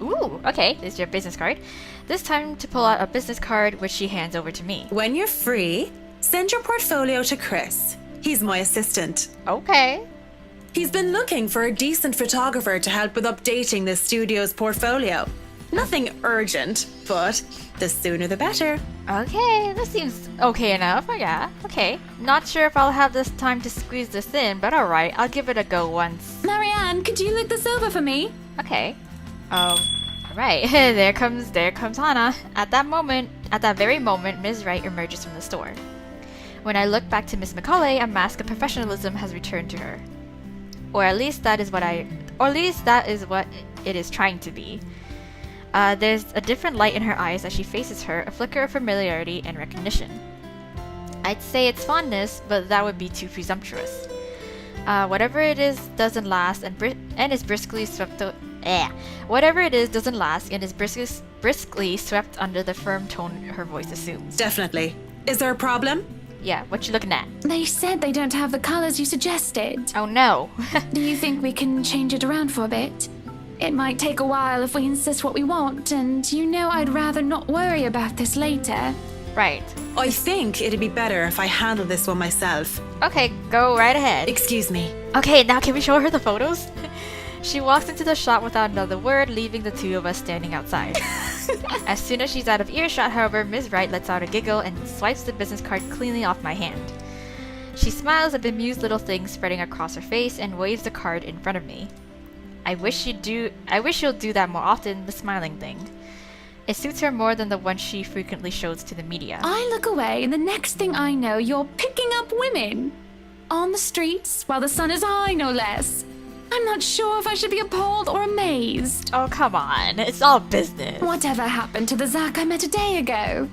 Ooh, okay, there's your business card. This time to pull out a business card, which she hands over to me. When you're free, send your portfolio to Chris. He's my assistant. Okay. He's been looking for a decent photographer to help with updating the studio's portfolio. Nothing urgent, but the sooner the better. Okay, that seems okay enough. Oh yeah, okay. Not sure if I'll have this time to squeeze this in, but alright, I'll give it a go once. Marianne, could you look this over for me? Okay. Alright, there comes Hannah. At that very moment, Ms. Wright emerges from the store. When I look back to Miss McCauley, a mask of professionalism has returned to her. Or at least that is what it is trying to be. There's a different light in her eyes as she faces her, a flicker of familiarity and recognition. I'd say it's fondness, but that would be too presumptuous. Whatever it is doesn't last and is briskly swept Whatever it is doesn't last and is briskly swept under the firm tone her voice assumes. Definitely. Is there a problem? Yeah, what you looking at? They said they don't have the colors you suggested. Oh no. Do you think we can change it around for a bit? It might take a while if we insist what we want, and you know I'd rather not worry about this later. Right. I think it'd be better if I handle this one myself. Okay, go right ahead. Excuse me. Okay, now can we show her the photos? She walks into the shop without another word, leaving the two of us standing outside. As soon as she's out of earshot, however, Ms. Wright lets out a giggle and swipes the business card cleanly off my hand. She smiles, a bemused little thing spreading across her face, and waves the card in front of me. I wish she'll do that more often, the smiling thing. It suits her more than the one she frequently shows to the media. I look away, and the next thing I know, you're picking up women. On the streets, while the sun is high, no less. I'm not sure if I should be appalled or amazed. Oh, come on. It's all business. Whatever happened to the Zach I met a day ago?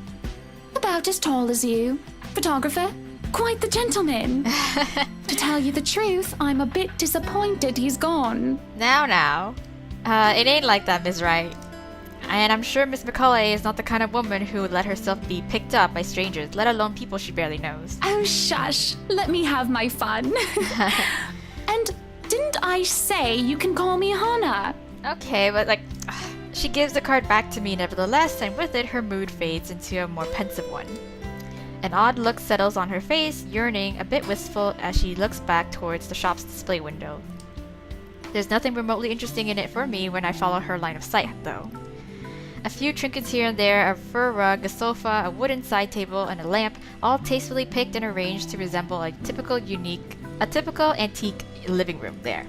About as tall as you. Photographer? quite the gentleman. To tell you the truth, I'm a bit disappointed he's gone. Now. It ain't like that, Ms. Wright. And I'm sure Miss McCullough is not the kind of woman who would let herself be picked up by strangers, let alone people she barely knows. Oh, shush. Let me have my fun. And didn't I say you can call me Hannah? Okay, but she gives the card back to me nevertheless, and with it her mood fades into a more pensive one. An odd look settles on her face, yearning, a bit wistful, as she looks back towards the shop's display window. There's nothing remotely interesting in it for me when I follow her line of sight, though. A few trinkets here and there, a fur rug, a sofa, a wooden side table, and a lamp, all tastefully picked and arranged to resemble a typical antique living room there.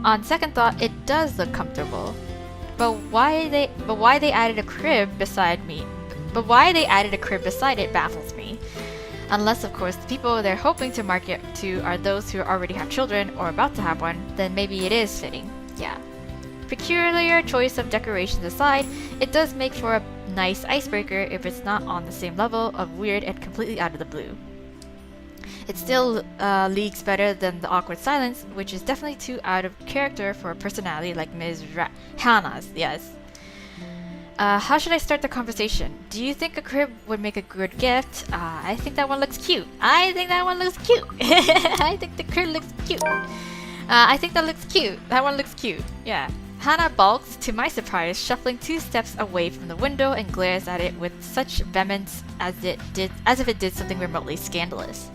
On second thought, it does look comfortable. But why they added a crib beside it baffles me. Unless, of course, the people they're hoping to market to are those who already have children or about to have one, then maybe it is fitting. Yeah. Peculiar choice of decorations aside, it does make for a nice icebreaker if it's not on the same level of weird and completely out of the blue. It still leagues better than the awkward silence, which is definitely too out of character for a personality like Ms. Hannah's, yes. How should I start the conversation? Do you think a crib would make a good gift? I think that one looks cute. I think the crib looks cute. I think that looks cute. That one looks cute. Yeah. Hannah balks, to my surprise, shuffling 2 steps away from the window and glares at it with such vehemence as if it did something remotely scandalous.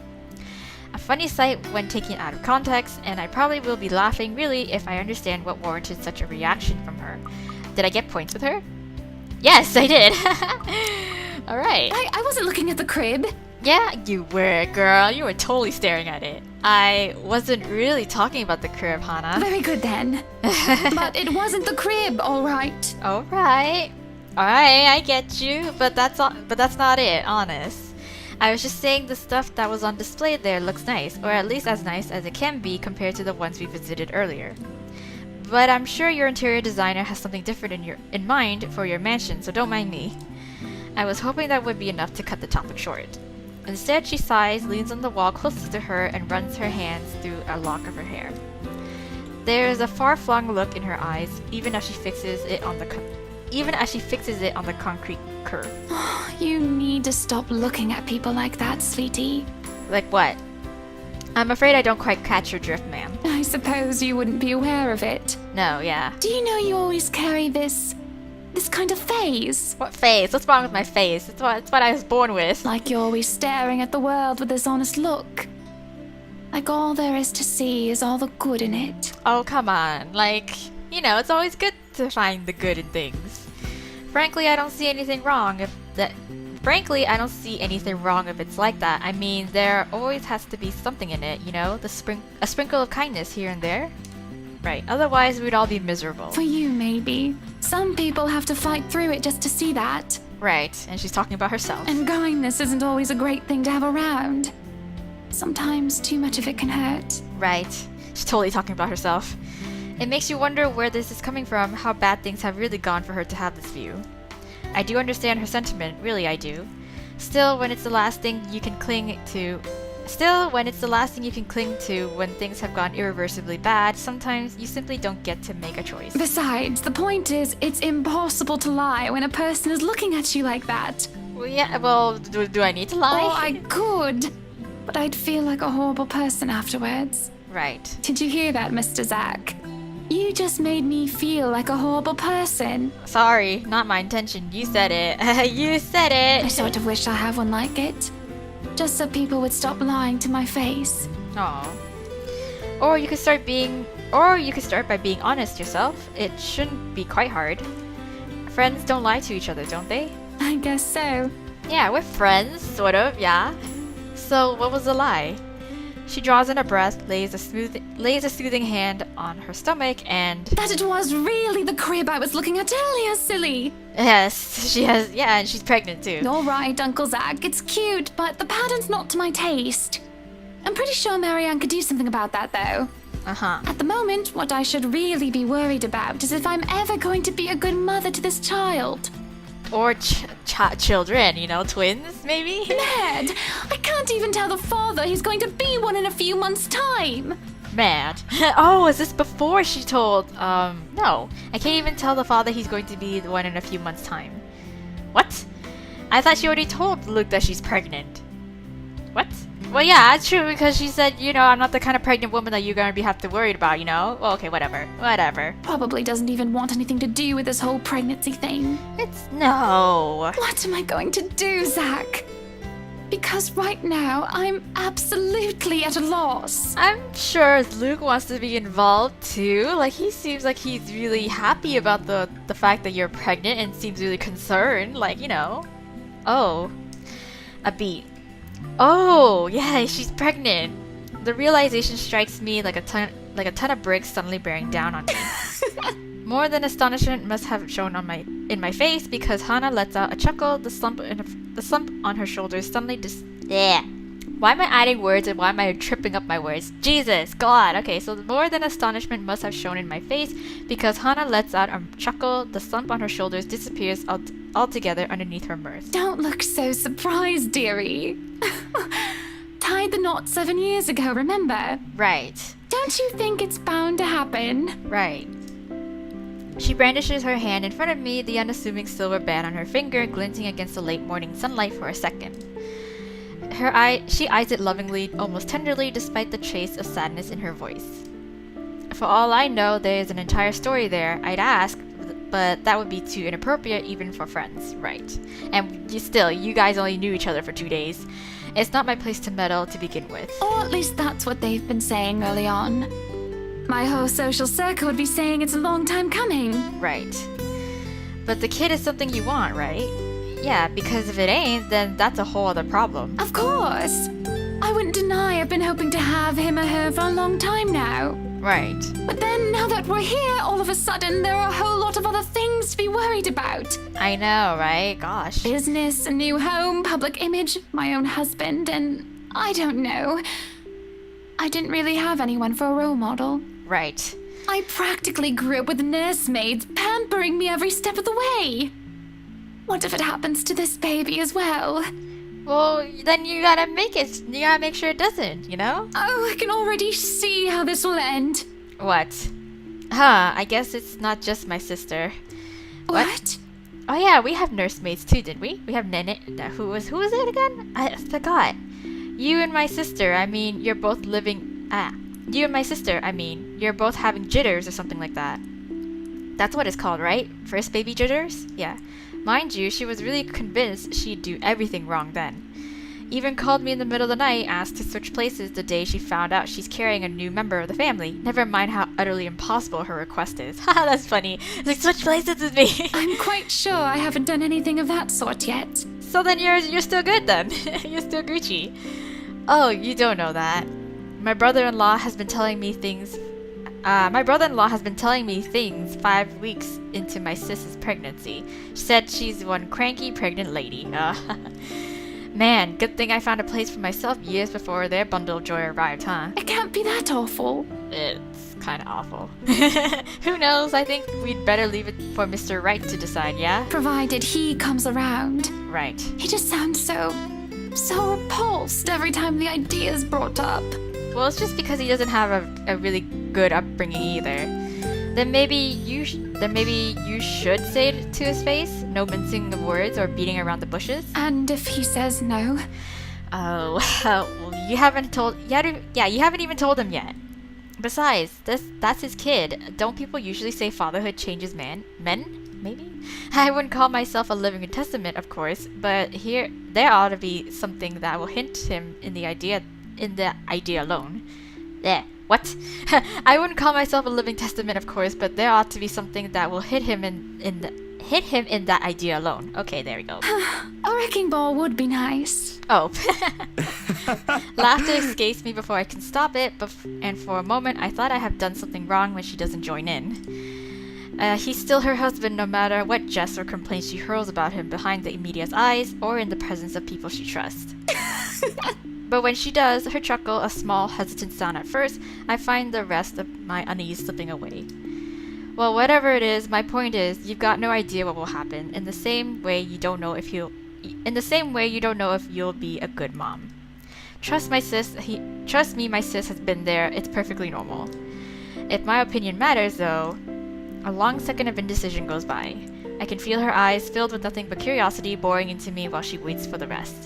A funny sight when taken out of context, and I probably will be laughing really if I understand what warranted such a reaction from her. Did I get points with her? Yes, I did! Alright. I wasn't looking at the crib. Yeah, you were, girl. You were totally staring at it. I wasn't really talking about the crib, Hannah. Very good then. But it wasn't the crib, alright. Alright, I get you, but that's not it, honest. I was just saying the stuff that was on display there looks nice, or at least as nice as it can be compared to the ones we visited earlier. But I'm sure your interior designer has something different in mind for your mansion, so don't mind me. I was hoping that would be enough to cut the topic short. Instead, she sighs, leans on the wall closest to her, and runs her hands through a lock of her hair. There is a far-flung look in her eyes, even as she fixes it on the concrete curb. You need to stop looking at people like that, sweetie. Like what? I'm afraid I don't quite catch your drift, ma'am. I suppose you wouldn't be aware of it. No, yeah. Do you know you always carry this kind of face? What face? What's wrong with my face? It's what I was born with. Like you're always staring at the world with this honest look. Like all there is to see is all the good in it. Oh, come on. It's always good to find the good in things. Frankly, I don't see anything wrong if it's like that. I mean, there always has to be something in it, a sprinkle of kindness here and there. Right, otherwise we'd all be miserable. For you, maybe. Some people have to fight through it just to see that. Right, and she's talking about herself. And kindness isn't always a great thing to have around. Sometimes too much of it can hurt. Right, she's totally talking about herself. It makes you wonder where this is coming from, how bad things have really gone for her to have this view. I do understand her sentiment, really I do. Still, when it's the last thing you can cling to when things have gone irreversibly bad, sometimes you simply don't get to make a choice. Besides, the point is, it's impossible to lie when a person is looking at you like that. Well, yeah, do I need to lie? Oh, I could, but I'd feel like a horrible person afterwards. Right. Did you hear that, Mr. Zack? You just made me feel like a horrible person. Sorry, not my intention. You said it. You said it. I sort of wish I had one like it. Just so people would stop lying to my face. Aw. Or you could start by being honest yourself. It shouldn't be quite hard. Friends don't lie to each other, don't they? I guess so. Yeah, we're friends, sort of, yeah. So what was the lie? She draws in a breath, lays a soothing hand on her stomach, and... That it was really the crib I was looking at earlier, silly! Yes, she has... Yeah, and she's pregnant, too. Alright, Uncle Zack, it's cute, but the pattern's not to my taste. I'm pretty sure Marianne could do something about that, though. Uh-huh. At the moment, what I should really be worried about is if I'm ever going to be a good mother to this child. Or children, you know, twins, maybe? Ned, I can't even tell the father he's going to be one in a few months' time. Mad. Oh, is this before she told, no. I can't even tell the father he's going to be the one in a few months' time. What? I thought she already told Luke that she's pregnant. What? Well, yeah, it's true, because she said, you know, I'm not the kind of pregnant woman that you're gonna have to worry about, you know? Well, okay, whatever. Whatever. Probably doesn't even want anything to do with this whole pregnancy thing. No. What am I going to do, Zach? Because right now, I'm absolutely at a loss. I'm sure Luke wants to be involved too. Like, he seems like he's really happy about the fact that you're pregnant and seems really concerned. Like, you know. Oh. A beat. Oh, yeah, she's pregnant. The realization strikes me like a ton of bricks suddenly bearing down on me. More than astonishment must have shown in my face because Hannah lets out a chuckle. The slump on her shoulders suddenly Why am I adding words and why am I tripping up my words? Jesus, God. Okay, so more than astonishment must have shown in my face because Hannah lets out a chuckle. The slump on her shoulders disappears altogether underneath her mirth. Don't look so surprised, dearie. Tied the knot 7 years ago, remember? Right. Don't you think it's bound to happen? Right. She brandishes her hand in front of me, the unassuming silver band on her finger glinting against the late morning sunlight for a second. She eyes it lovingly, almost tenderly, despite the trace of sadness in her voice. For all I know, there is an entire story there. I'd ask, but that would be too inappropriate even for friends, right? And you guys only knew each other for 2 days. It's not my place to meddle to begin with. Or at least that's what they've been saying early on. My whole social circle would be saying it's a long time coming. Right. But the kid is something you want, right? Yeah, because if it ain't, then that's a whole other problem. Of course. I wouldn't deny I've been hoping to have him or her for a long time now. Right. But then, now that we're here, all of a sudden, there are a whole lot of other things to be worried about. I know, right? Gosh. Business, a new home, public image, my own husband, and I don't know. I didn't really have anyone for a role model. Right. I practically grew up with nursemaids pampering me every step of the way. What if it happens to this baby as well? Well, then you gotta make it. You gotta make sure it doesn't, you know? Oh, I can already see how this will end. What? Huh, I guess it's not just my sister. What? Oh yeah, we have nursemaids too, didn't we? We have Nene. Who was it again? I forgot. You and my sister, I mean, you're both living... You and my sister, I mean, you're both having jitters or something like that. That's what it's called, right? First baby jitters? Yeah. Mind you, she was really convinced she'd do everything wrong then. Even called me in the middle of the night, asked to switch places the day she found out she's carrying a new member of the family. Never mind how utterly impossible her request is. Haha, that's funny. It's like, switch places with me. I'm quite sure I haven't done anything of that sort yet. So then you're still good then. You're still Gucci. Oh, you don't know that. My brother-in-law has been telling me things 5 weeks into my sis's pregnancy. She said she's one cranky pregnant lady. Man, good thing I found a place for myself years before their bundle of joy arrived, huh? It can't be that awful. It's kind of awful. Who knows? I think we'd better leave it for Mr. Right to decide, yeah? Provided he comes around. Right. He just sounds so repulsed every time the idea is brought up. Well, it's just because he doesn't have a really good upbringing either. Then maybe you should say it to his face. No mincing of words or beating around the bushes. And if he says no? Oh, well, you haven't even told him yet. Besides, that's his kid. Don't people usually say fatherhood changes men? Maybe? I wouldn't call myself a living testament, of course, but there ought to be something that will hint him in the idea alone. What? I wouldn't call myself a living testament, of course, but there ought to be something that will hit him in that idea alone. Okay, there we go. A wrecking ball would be nice. Oh. Laughter escapes me before I can stop it, and for a moment I thought I have done something wrong when she doesn't join in. He's still her husband no matter what jests or complaints she hurls about him behind the immediate eyes or in the presence of people she trusts. But when she does, her chuckle, a small, hesitant sound at first, I find the rest of my unease slipping away. Well, whatever it is, my point is, you've got no idea what will happen. In the same way you don't know if you'll be a good mom. Trust me, my sis has been there. It's perfectly normal. If my opinion matters, though, a long second of indecision goes by. I can feel her eyes filled with nothing but curiosity boring into me while she waits for the rest.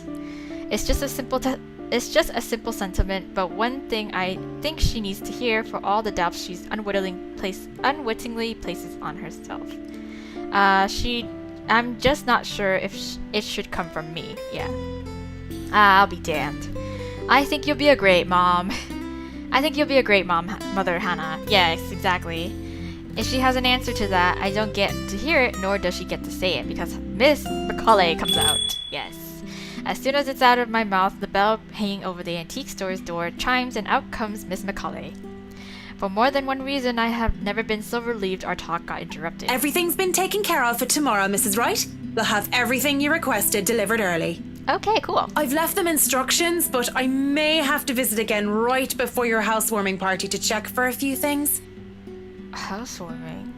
It's just a simple sentiment, but one thing I think she needs to hear for all the doubts she's unwittingly places on herself. I'm just not sure if it should come from me. Yeah. I'll be damned. I think you'll be a great mom. I think you'll be a great mom, Mother Hannah. Yes, exactly. If she has an answer to that, I don't get to hear it, nor does she get to say it, because Miss Macaulay comes out. Yes. As soon as it's out of my mouth, the bell hanging over the antique store's door chimes, and out comes Miss Macaulay. For more than one reason, I have never been so relieved our talk got interrupted. Everything's been taken care of for tomorrow, Mrs. Wright. We'll have everything you requested delivered early. Okay, cool. I've left them instructions, but I may have to visit again right before your housewarming party to check for a few things. Housewarming?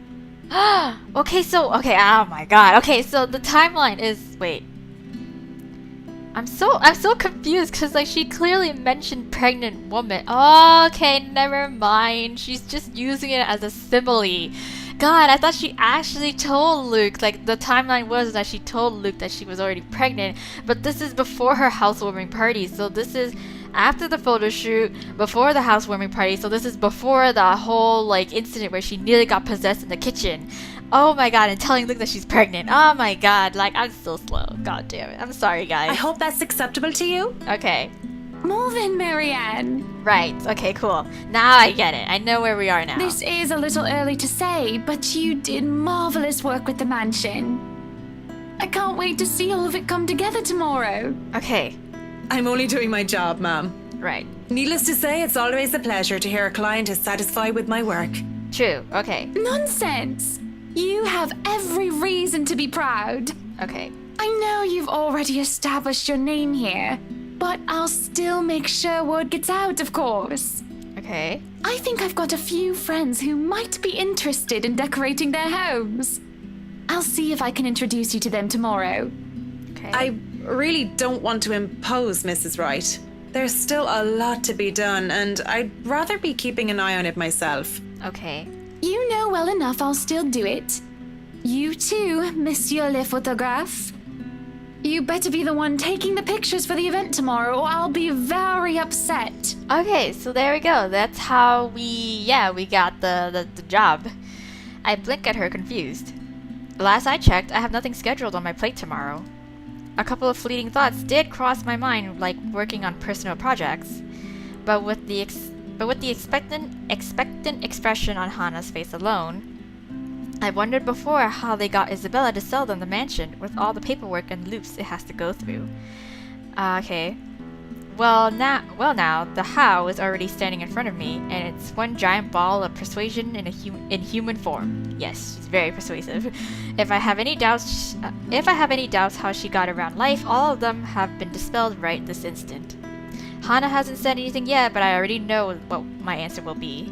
Okay, oh my god. Okay, so the timeline is, wait. I'm so confused because like she clearly mentioned pregnant woman. Oh, okay, never mind. She's just using it as a simile. God, I thought she actually told Luke, like the timeline was that she told Luke that she was already pregnant, but this is before her housewarming party, so this is after the photo shoot, before the housewarming party, so this is before the whole like incident where she nearly got possessed in the kitchen. Oh my god, and telling Luke that she's pregnant. Oh my god, like I'm so slow. God damn it. I'm sorry, guys. I hope that's acceptable to you. Okay. More than Marianne. Right, okay, cool. Now I get it. I know where we are now. This is a little early to say, but you did marvelous work with the mansion. I can't wait to see all of it come together tomorrow. Okay, I'm only doing my job, ma'am. right. Needless to say, it's always a pleasure to hear a client is satisfied with my work. True, okay, Nonsense! You have every reason to be proud. okay. I know you've already established your name here, but I'll still make sure word gets out, of course. Okay. I think I've got a few friends who might be interested in decorating their homes. I'll see if I can introduce you to them tomorrow. Okay. I really don't want to impose, Mrs. Wright. There's still a lot to be done, and I'd rather be keeping an eye on it myself. Okay. You know well enough I'll still do it. You too, Monsieur le Photographe. You better be the one taking the pictures for the event tomorrow, or I'll be very upset. Okay, so there we go. That's how we got the job. I blink at her confused. Last I checked, I have nothing scheduled on my plate tomorrow. A couple of fleeting thoughts did cross my mind, like working on personal projects. But with the expectant expression on Hannah's face alone, I wondered before how they got Isabella to sell them the mansion with all the paperwork and loops it has to go through. Okay. Well now, the how is already standing in front of me, and it's one giant ball of persuasion in human form. Yes, she's very persuasive. If I have any doubts how she got around life, all of them have been dispelled right this instant. Hannah hasn't said anything yet, but I already know what my answer will be.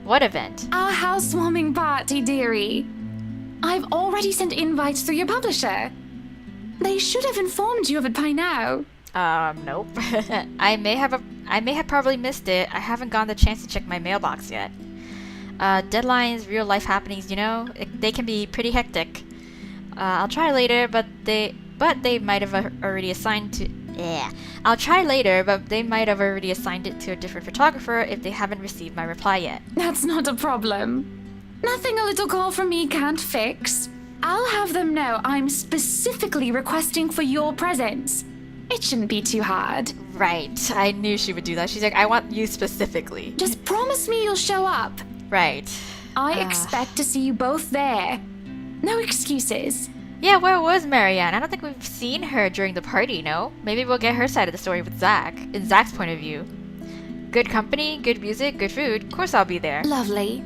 What event? Our housewarming party, dearie. I've already sent invites through your publisher. They should have informed you of it by now. Nope. I may have probably missed it. I haven't gotten the chance to check my mailbox yet. Deadlines, real life happenings, they can be pretty hectic. I'll try later, but they might have already assigned to. Yeah. I'll try later, but they might have already assigned it to a different photographer if they haven't received my reply yet. That's not a problem. Nothing a little call from me can't fix. I'll have them know I'm specifically requesting for your presence. It shouldn't be too hard. Right. I knew she would do that. She's like, I want you specifically. Just promise me you'll show up. Right. I expect to see you both there. No excuses. Yeah, where was Marianne? I don't think we've seen her during the party, no? Maybe we'll get her side of the story with Zach, in Zach's point of view. Good company, good music, good food. Of course I'll be there. Lovely.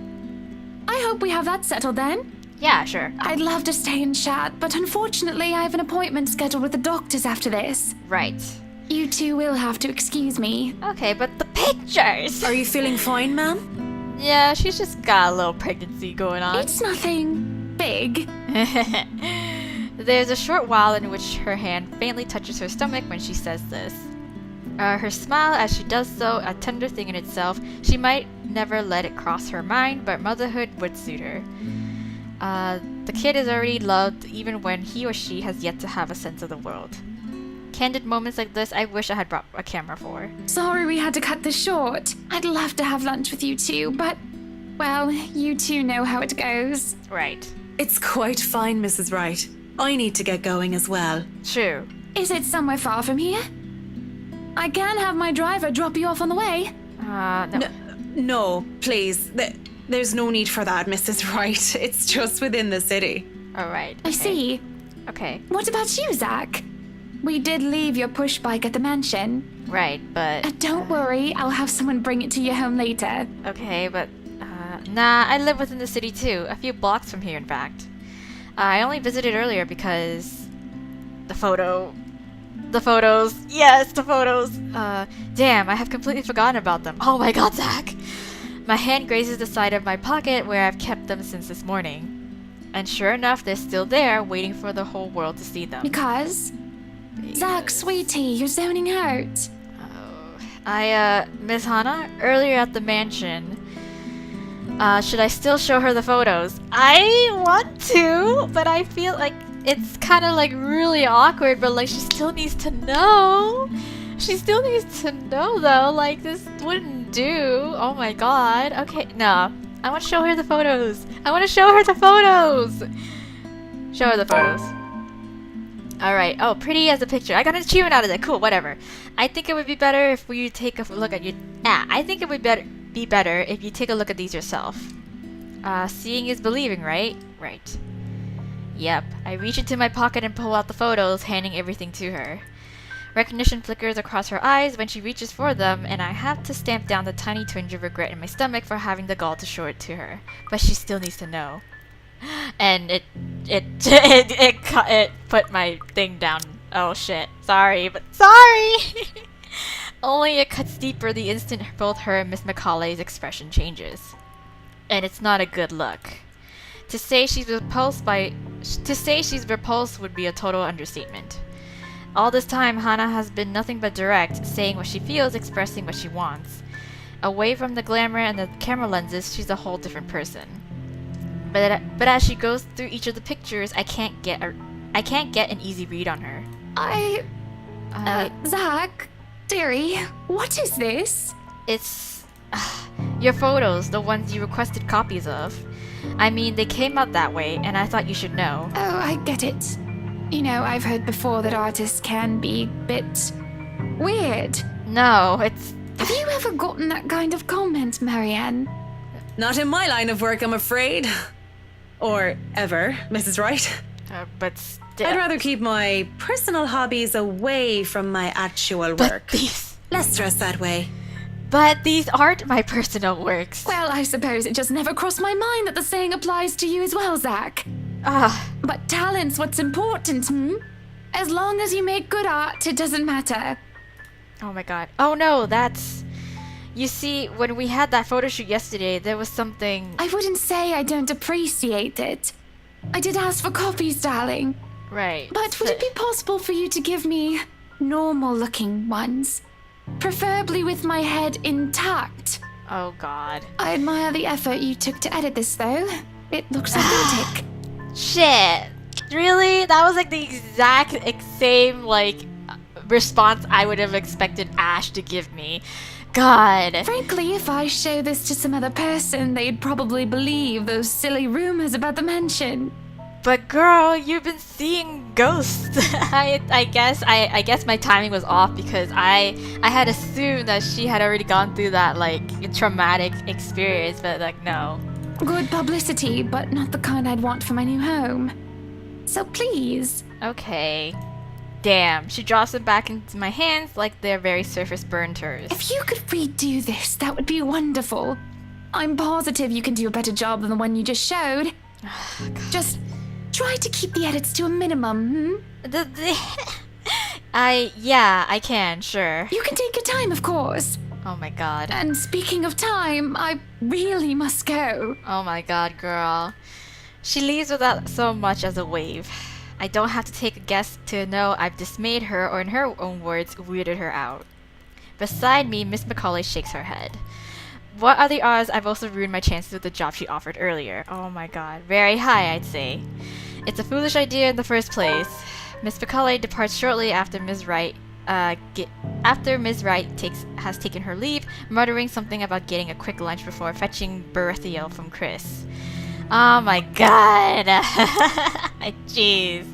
I hope we have that settled then. Yeah, sure. I'd love to stay and chat, but unfortunately I have an appointment scheduled with the doctors after this. Right. You two will have to excuse me. Okay, but the pictures! Are you feeling fine, ma'am? Yeah, she's just got a little pregnancy going on. It's nothing big. There's a short while in which her hand faintly touches her stomach when she says this. Her smile as she does so, a tender thing in itself. She might never let it cross her mind, but motherhood would suit her. The kid is already loved even when he or she has yet to have a sense of the world. Candid moments like this I wish I had brought a camera for. Sorry we had to cut this short. I'd love to have lunch with you two, but, well, you two know how it goes. Right. It's quite fine, Mrs. Wright. I need to get going as well. True. Is it somewhere far from here? I can have my driver drop you off on the way. No. No, please. There's no need for that, Mrs. Wright. It's just within the city. Alright. I see. Okay. What about you, Zach? We did leave your push bike at the mansion. Right, but... Don't worry, I'll have someone bring it to your home later. Okay, but... nah, I live within the city too. A few blocks from here, in fact. I only visited earlier because... The photos. Yes, the photos. Damn, I have completely forgotten about them. Oh my god, Zach! My hand grazes the side of my pocket where I've kept them since this morning. And sure enough, they're still there, waiting for the whole world to see them. Because? Zach, sweetie, you're zoning out. Miss Hannah, earlier at the mansion, should I still show her the photos? I want to, but I feel like it's kind of like really awkward, but like she still needs to know. She still needs to know though, like this wouldn't do. Oh my god. Okay, no. I want to show her the photos. I want to show her the photos. Show her the photos. Alright, oh, pretty as a picture. I got an achievement out of it. Cool, whatever. I think it would be better if you take a look at your... I think it would be better if you take a look at these yourself. Seeing is believing, right? Right. Yep. I reach into my pocket and pull out the photos, handing everything to her. Recognition flickers across her eyes when she reaches for them, and I have to stamp down the tiny twinge of regret in my stomach for having the gall to show it to her. But she still needs to know. And it put my thing down. Oh shit. Sorry, but sorry! Only it cuts deeper the instant both her and Miss Macaulay's expression changes. And it's not a good look. To say she's repulsed would be a total understatement. All this time, Hannah has been nothing but direct, saying what she feels, expressing what she wants. Away from the glamour and the camera lenses, she's a whole different person. But as she goes through each of the pictures, I can't get an easy read on her. Zach, dearie, what is this? It's your photos, the ones you requested copies of. I mean, they came out that way, and I thought you should know. Oh, I get it. You know, I've heard before that artists can be a bit weird. No, it's... Have you ever gotten that kind of comment, Marianne? Not in my line of work, I'm afraid. Or ever, Mrs. Wright. But still... I'd rather keep my personal hobbies away from my actual But work. these... Less stress that way. But these aren't my personal works. Well, I suppose it just never crossed my mind that the saying applies to you as well, Zach. But talent's what's important, As long as you make good art, it doesn't matter. Oh my god. Oh no, that's... You see, when we had that photo shoot yesterday, there was something... I wouldn't say I don't appreciate it. I did ask for copies, darling. Right. But would it be possible for you to give me normal-looking ones? Preferably with my head intact. Oh god. I admire the effort you took to edit this, though. It looks authentic. Shit. Really? That was like the exact same, like, response I would have expected Ash to give me. God. Frankly, if I show this to some other person, they'd probably believe those silly rumors about the mansion. But girl, you've been seeing ghosts. I guess my timing was off because I had assumed that she had already gone through that like traumatic experience, but like no. Good publicity, but not the kind I'd want for my new home. So please. Okay. Damn, she drops them back into my hands like they're very surface burned hers. If you could redo this, that would be wonderful. I'm positive you can do a better job than the one you just showed. Just try to keep the edits to a minimum, Yeah, I can, sure. You can take your time, of course. Oh my god. And speaking of time, I really must go. Oh my god, girl. She leaves without so much as a wave. I don't have to take a guess to know I've dismayed her, or in her own words, weirded her out. Beside me, Miss Macaulay shakes her head. What are the odds I've also ruined my chances with the job she offered earlier? Oh my god. Very high, I'd say. It's a foolish idea in the first place. Miss Macaulay departs shortly after Ms. Wright has taken her leave, muttering something about getting a quick lunch before fetching Berthiel from Chris. Oh my god! Jeez.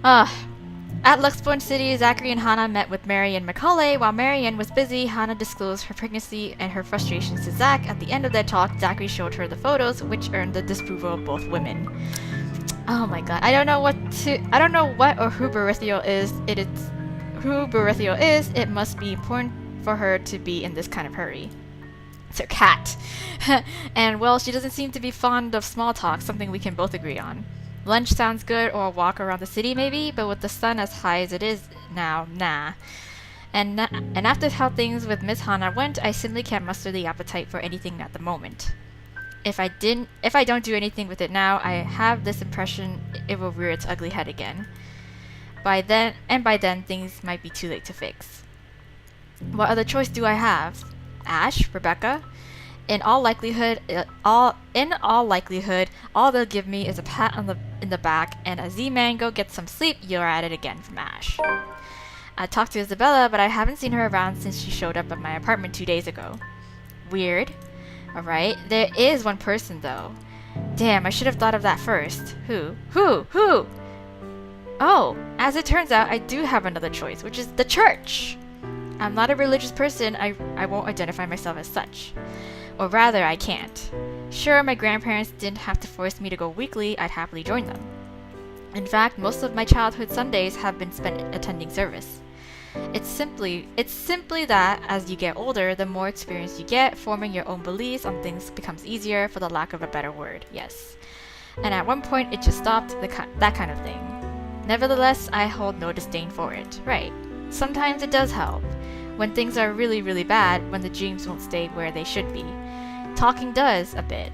At Luxborn City, Zachary and Hannah met with Marianne Macaulay. While Marianne was busy, Hannah disclosed her pregnancy and her frustrations to Zach. At the end of their talk, Zachary showed her the photos, which earned the disapproval of both women. Oh my god. I don't know what or who Berthiel is. It must be important for her to be in this kind of hurry. It's her cat. And well, she doesn't seem to be fond of small talk, something we can both agree on. Lunch sounds good, or a walk around the city maybe, but with the sun as high as it is now, nah. And after how things with Miss Hannah went, I simply can't muster the appetite for anything at the moment. If I don't do anything with it now, I have this impression it will rear its ugly head again. By then, things might be too late to fix. What other choice do I have? Ash? Rebecca? In all likelihood, all they'll give me is a pat in the back and a Z-man, go get some sleep, you're at it again from Ash. I talked to Isabella, but I haven't seen her around since she showed up at my apartment 2 days ago. Weird. Alright, there is one person though. Damn, I should have thought of that first. Who? Oh, as it turns out, I do have another choice, which is the church. I'm not a religious person, I won't identify myself as such. Or rather, I can't. Sure, my grandparents didn't have to force me to go weekly, I'd happily join them. In fact, most of my childhood Sundays have been spent attending service. It's simply that, as you get older, the more experience you get, forming your own beliefs on things becomes easier, for the lack of a better word, yes. And at one point, it just stopped, that kind of thing. Nevertheless, I hold no disdain for it, right. Sometimes it does help. When things are really, really bad, when the dreams won't stay where they should be. Talking does, a bit.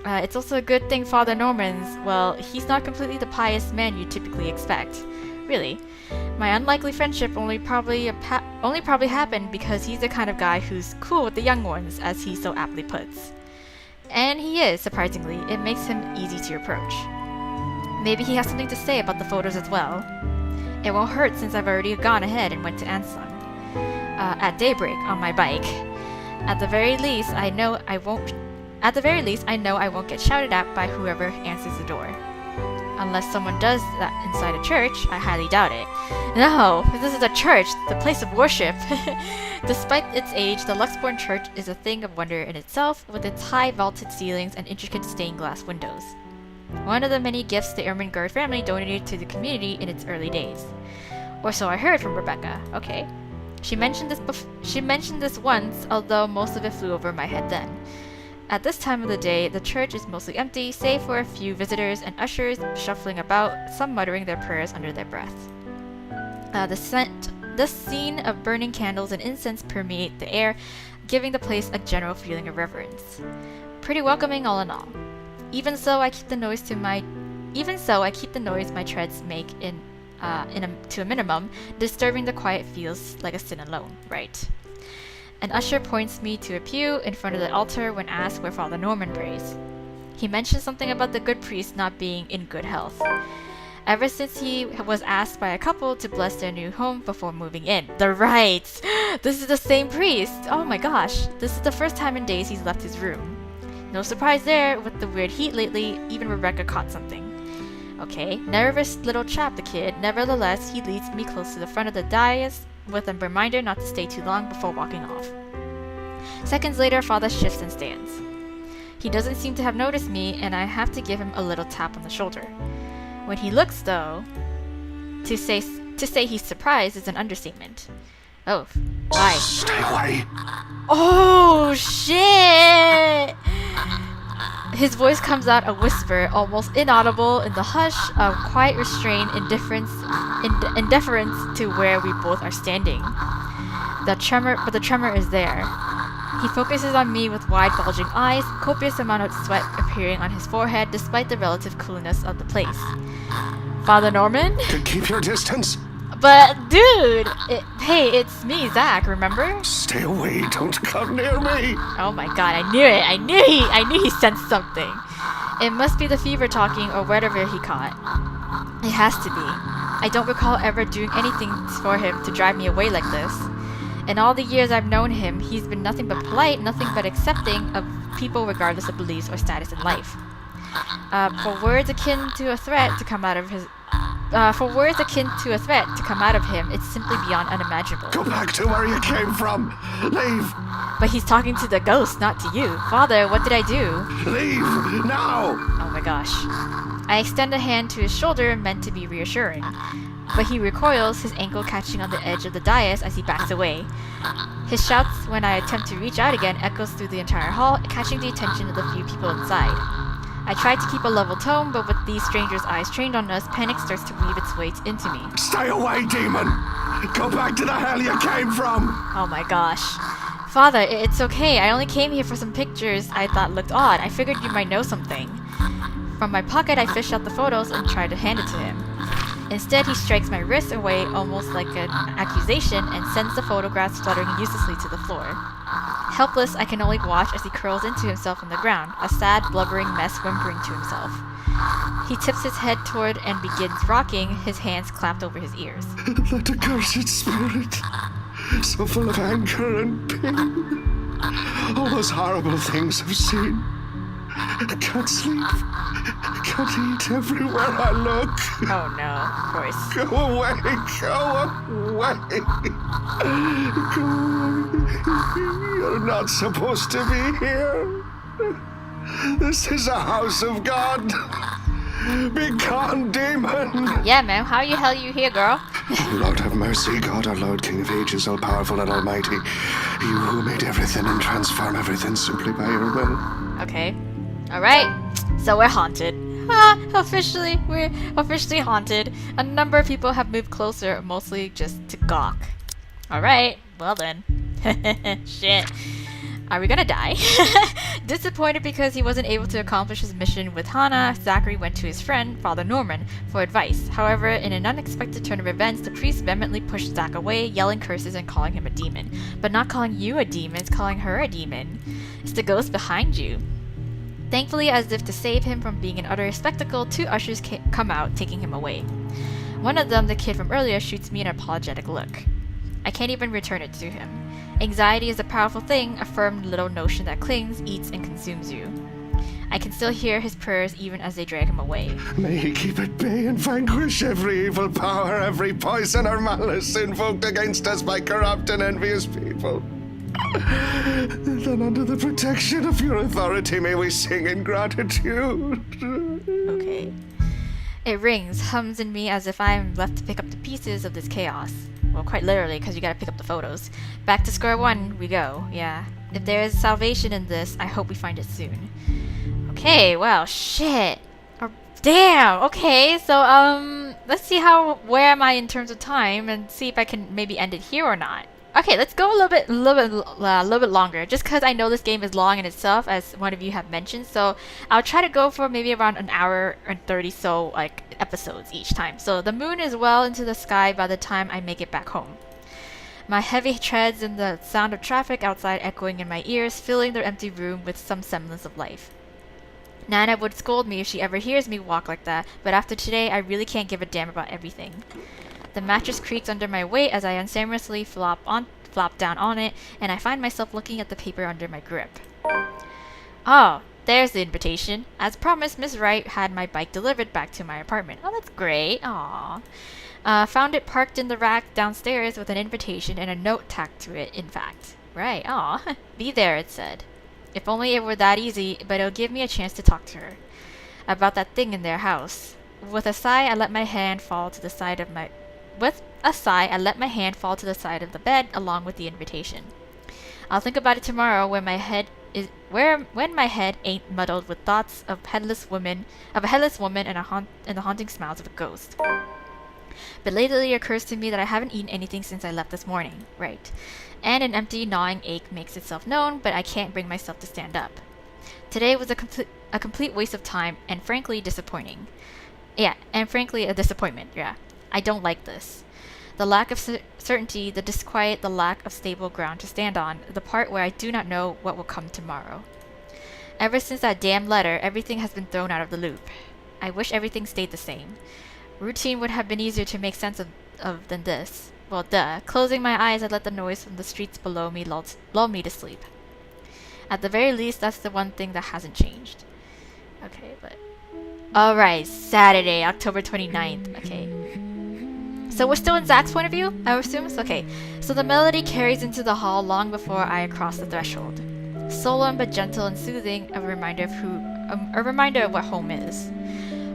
It's also a good thing Father Norman's, well, he's not completely the pious man you typically expect. Really. My unlikely friendship only probably happened because he's the kind of guy who's cool with the young ones, as he so aptly puts. And he is, surprisingly. It makes him easy to approach. Maybe he has something to say about the photos as well. It won't hurt since I've already gone ahead and went to Anselm. At daybreak on my bike. At the very least, I know I won't get shouted at by whoever answers the door. Unless someone does that inside a church, I highly doubt it. No, this is a church, the place of worship. Despite its age, the Luxborn Church is a thing of wonder in itself, with its high vaulted ceilings and intricate stained glass windows. One of the many gifts the Ermengarde family donated to the community in its early days. Or so I heard from Rebecca. Okay. She mentioned this once, although most of it flew over my head then. At this time of the day, the church is mostly empty, save for a few visitors and ushers shuffling about, some muttering their prayers under their breath. The scene of burning candles and incense permeate the air, giving the place a general feeling of reverence. Pretty welcoming all in all. Even so, I keep the noise my treads make to a minimum. Disturbing the quiet feels like a sin alone, right? An usher points me to a pew in front of the altar when asked where Father Norman prays. He mentions something about the good priest not being in good health. Ever since he was asked by a couple to bless their new home before moving in. The rites! This is the same priest! Oh my gosh, this is the first time in days he's left his room. No surprise there, with the weird heat lately, even Rebecca caught something. Okay, nervous little chap the kid, nevertheless, he leads me close to the front of the dais, with a reminder not to stay too long before walking off. Seconds later, Father shifts and stands. He doesn't seem to have noticed me, and I have to give him a little tap on the shoulder. When he looks, though, to say he's surprised is an understatement. Oh, hi. Stay away. Oh, shit! His voice comes out a whisper, almost inaudible in the hush of quiet restraint in deference to where we both are standing. The tremor is there. He focuses on me with wide bulging eyes, copious amount of sweat appearing on his forehead despite the relative coolness of the place. Father Norman? Keep your distance. But dude, hey, it's me, Zach, remember? Stay away, don't come near me. Oh my god, I knew it. I knew he sensed something. It must be the fever talking or whatever he caught. It has to be. I don't recall ever doing anything for him to drive me away like this. In all the years I've known him, he's been nothing but polite, nothing but accepting of people regardless of beliefs or status in life. For words akin to a threat to come out of him, it's simply beyond unimaginable. Go back to where you came from. Leave. But he's talking to the ghost, not to you. Father, what did I do? Leave now. Oh my gosh. I extend a hand to his shoulder, meant to be reassuring. But he recoils, his ankle catching on the edge of the dais as he backs away. His shouts when I attempt to reach out again echoes through the entire hall, catching the attention of the few people inside. I try to keep a level tone, but with these strangers' eyes trained on us, panic starts to weave its way into me. Stay away, demon. Go back to the hell you came from. Oh my gosh. Father, it's okay. I only came here for some pictures I thought looked odd. I figured you might know something. From my pocket, I fish out the photos and try to hand it to him. Instead, he strikes my wrist away almost like an accusation and sends the photographs fluttering uselessly to the floor. Helpless, I can only watch as he curls into himself on the ground, a sad, blubbering mess whimpering to himself. He tips his head toward and begins rocking, his hands clapped over his ears. That accursed spirit, so full of anger and pain. All those horrible things I've seen. I can't sleep. I can't eat everywhere I look. Oh no, of course. Go away. Go away. Go away. You're not supposed to be here. This is a house of God. Be gone, demon. Yeah, man, how the hell you here, girl? Lord have mercy, God our Lord, King of ages, all powerful and almighty. You who made everything and transform everything simply by your will. Okay. Alright, so we're haunted. We're officially haunted. A number of people have moved closer, mostly just to gawk. Alright, well then. Shit. Are we gonna die? Disappointed because he wasn't able to accomplish his mission with Hannah, Zachary went to his friend, Father Norman, for advice. However, in an unexpected turn of events, the priest vehemently pushed Zach away, yelling curses and calling him a demon. But not calling you a demon, it's calling her a demon. It's the ghost behind you. Thankfully, as if to save him from being an utter spectacle, two ushers come out, taking him away. One of them, the kid from earlier, shoots me an apologetic look. I can't even return it to him. Anxiety is a powerful thing, a firm little notion that clings, eats, and consumes you. I can still hear his prayers even as they drag him away. May he keep at bay and vanquish every evil power, every poison or malice invoked against us by corrupt and envious people. Then under the protection of your authority may we sing in gratitude. Okay. It rings, hums in me as if I am left to pick up the pieces of this chaos. Well, quite literally, because you gotta pick up the photos. Back to square one we go, yeah. If there is salvation in this, I hope we find it soon. Okay, well, shit. Oh, damn, okay, so, let's see where am I in terms of time, and see if I can maybe end it here or not. Okay, let's go a little bit longer, just because I know this game is long in itself, as one of you have mentioned. So I'll try to go for maybe around an hour and 30 so like episodes each time. So the moon is well into the sky by the time I make it back home. My heavy treads and the sound of traffic outside echoing in my ears, filling the empty room with some semblance of life. Nana would scold me if she ever hears me walk like that, but after today, I really can't give a damn about everything. The mattress creaks under my weight as I unceremoniously flop down on it, and I find myself looking at the paper under my grip. Oh, there's the invitation. As promised, Miss Wright had my bike delivered back to my apartment. Oh, that's great. Aww. Found it parked in the rack downstairs with an invitation and a note tacked to it, in fact. Right, aw. Be there, it said. If only it were that easy, but it'll give me a chance to talk to her. About that thing in their house. With a sigh, I let my hand fall to the side of the bed along with the invitation. I'll think about it tomorrow when my head ain't muddled with thoughts of a headless woman and the haunting smiles of a ghost. Belatedly occurs to me that I haven't eaten anything since I left this morning. Right. And an empty, gnawing ache makes itself known, but I can't bring myself to stand up. Today was a complete waste of time, and frankly, disappointing. Yeah, and frankly, a disappointment, yeah. I don't like this. The lack of certainty, the disquiet, the lack of stable ground to stand on, the part where I do not know what will come tomorrow. Ever since that damn letter, everything has been thrown out of the loop. I wish everything stayed the same. Routine would have been easier to make sense of than this. Well, duh. Closing my eyes, I let the noise from the streets below me lull me to sleep. At the very least, that's the one thing that hasn't changed. Okay, but... Alright, Saturday, October 29th. Okay. So we're still in Zach's point of view, I assume? Okay. So the melody carries into the hall long before I cross the threshold. Solemn but gentle and soothing, a reminder of what home is.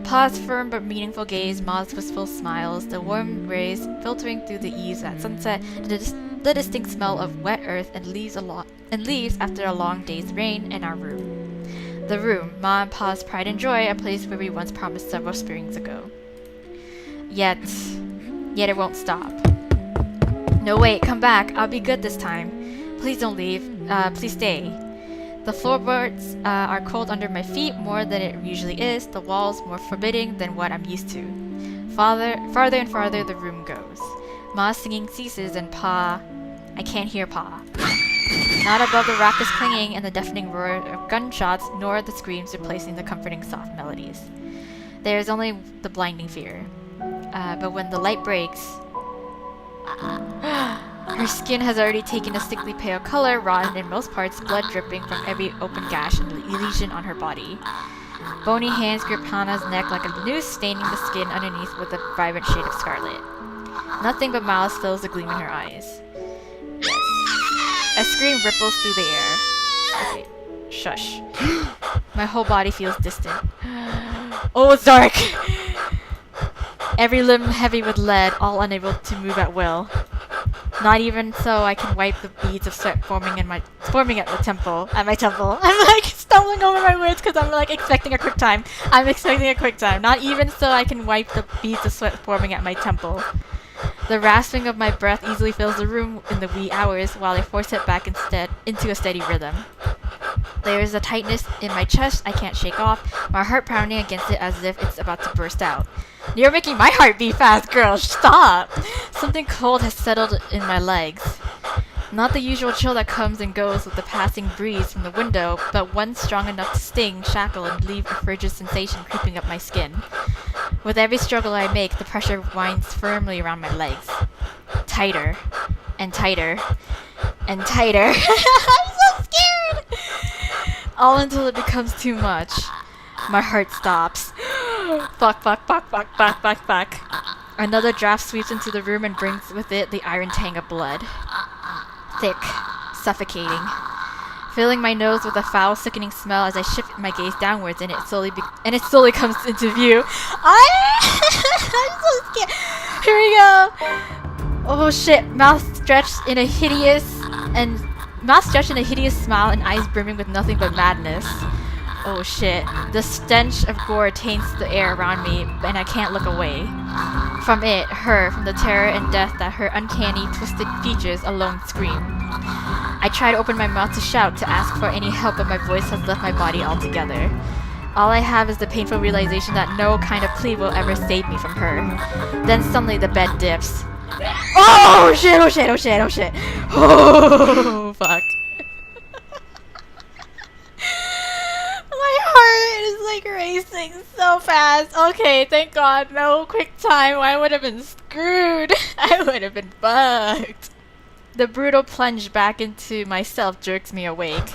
Pa's firm but meaningful gaze, Ma's wistful smiles, the warm rays filtering through the eaves at sunset, the distinct smell of wet earth and leaves after a long day's rain, in our room. The room, Ma and Pa's pride and joy, a place where we once promised several springs ago. Yet it won't stop. No, wait, come back. I'll be good this time. Please don't leave. Please stay. The floorboards are cold under my feet more than it usually is, the walls more forbidding than what I'm used to. Farther and farther the room goes. Ma's singing ceases and Pa... I can't hear Pa. Not above the raucous clanging and the deafening roar of gunshots, nor the screams replacing the comforting soft melodies. There is only the blinding fear. But when the light breaks... Her skin has already taken a sickly pale color, rotten in most parts, blood dripping from every open gash and lesion on her body. Bony hands grip Hannah's neck like a noose, staining the skin underneath with a vibrant shade of scarlet. Nothing but malice fills the gleam in her eyes. Yes. A scream ripples through the air. Okay. Shush. My whole body feels distant. Oh, it's dark! Every limb heavy with lead, all unable to move at will. Not even so I can wipe the beads of sweat forming at my temple. I'm like stumbling over my words because I'm like expecting a quick time. Not even so I can wipe the beads of sweat forming at my temple. The rasping of my breath easily fills the room in the wee hours while I force it back into a steady rhythm. There is a tightness in my chest I can't shake off, my heart pounding against it as if it's about to burst out. You're making my heart beat fast, girl! Stop! Something cold has settled in my legs. Not the usual chill that comes and goes with the passing breeze from the window, but one strong enough to sting, shackle, and leave a frigid sensation creeping up my skin. With every struggle I make, the pressure winds firmly around my legs. Tighter, and tighter, and tighter. I'm so scared! All until it becomes too much. My heart stops. Fuck. Another draft sweeps into the room and brings with it the iron tang of blood. Thick, suffocating. Filling my nose with a foul, sickening smell as I shift my gaze downwards, and it slowly comes into view. I'm so scared. Here we go. Oh shit! Mouth stretched in a hideous smile and eyes brimming with nothing but madness. Oh shit. The stench of gore taints the air around me, and I can't look away. From the terror and death that her uncanny, twisted features alone scream. I try to open my mouth to shout, to ask for any help, but my voice has left my body altogether. All I have is the painful realization that no kind of plea will ever save me from her. Then suddenly the bed dips. Oh shit! Oh fuck. My heart is like racing so fast. Okay, thank God, no quick time. I would have been screwed. I would have been fucked. The brutal plunge back into myself jerks me awake.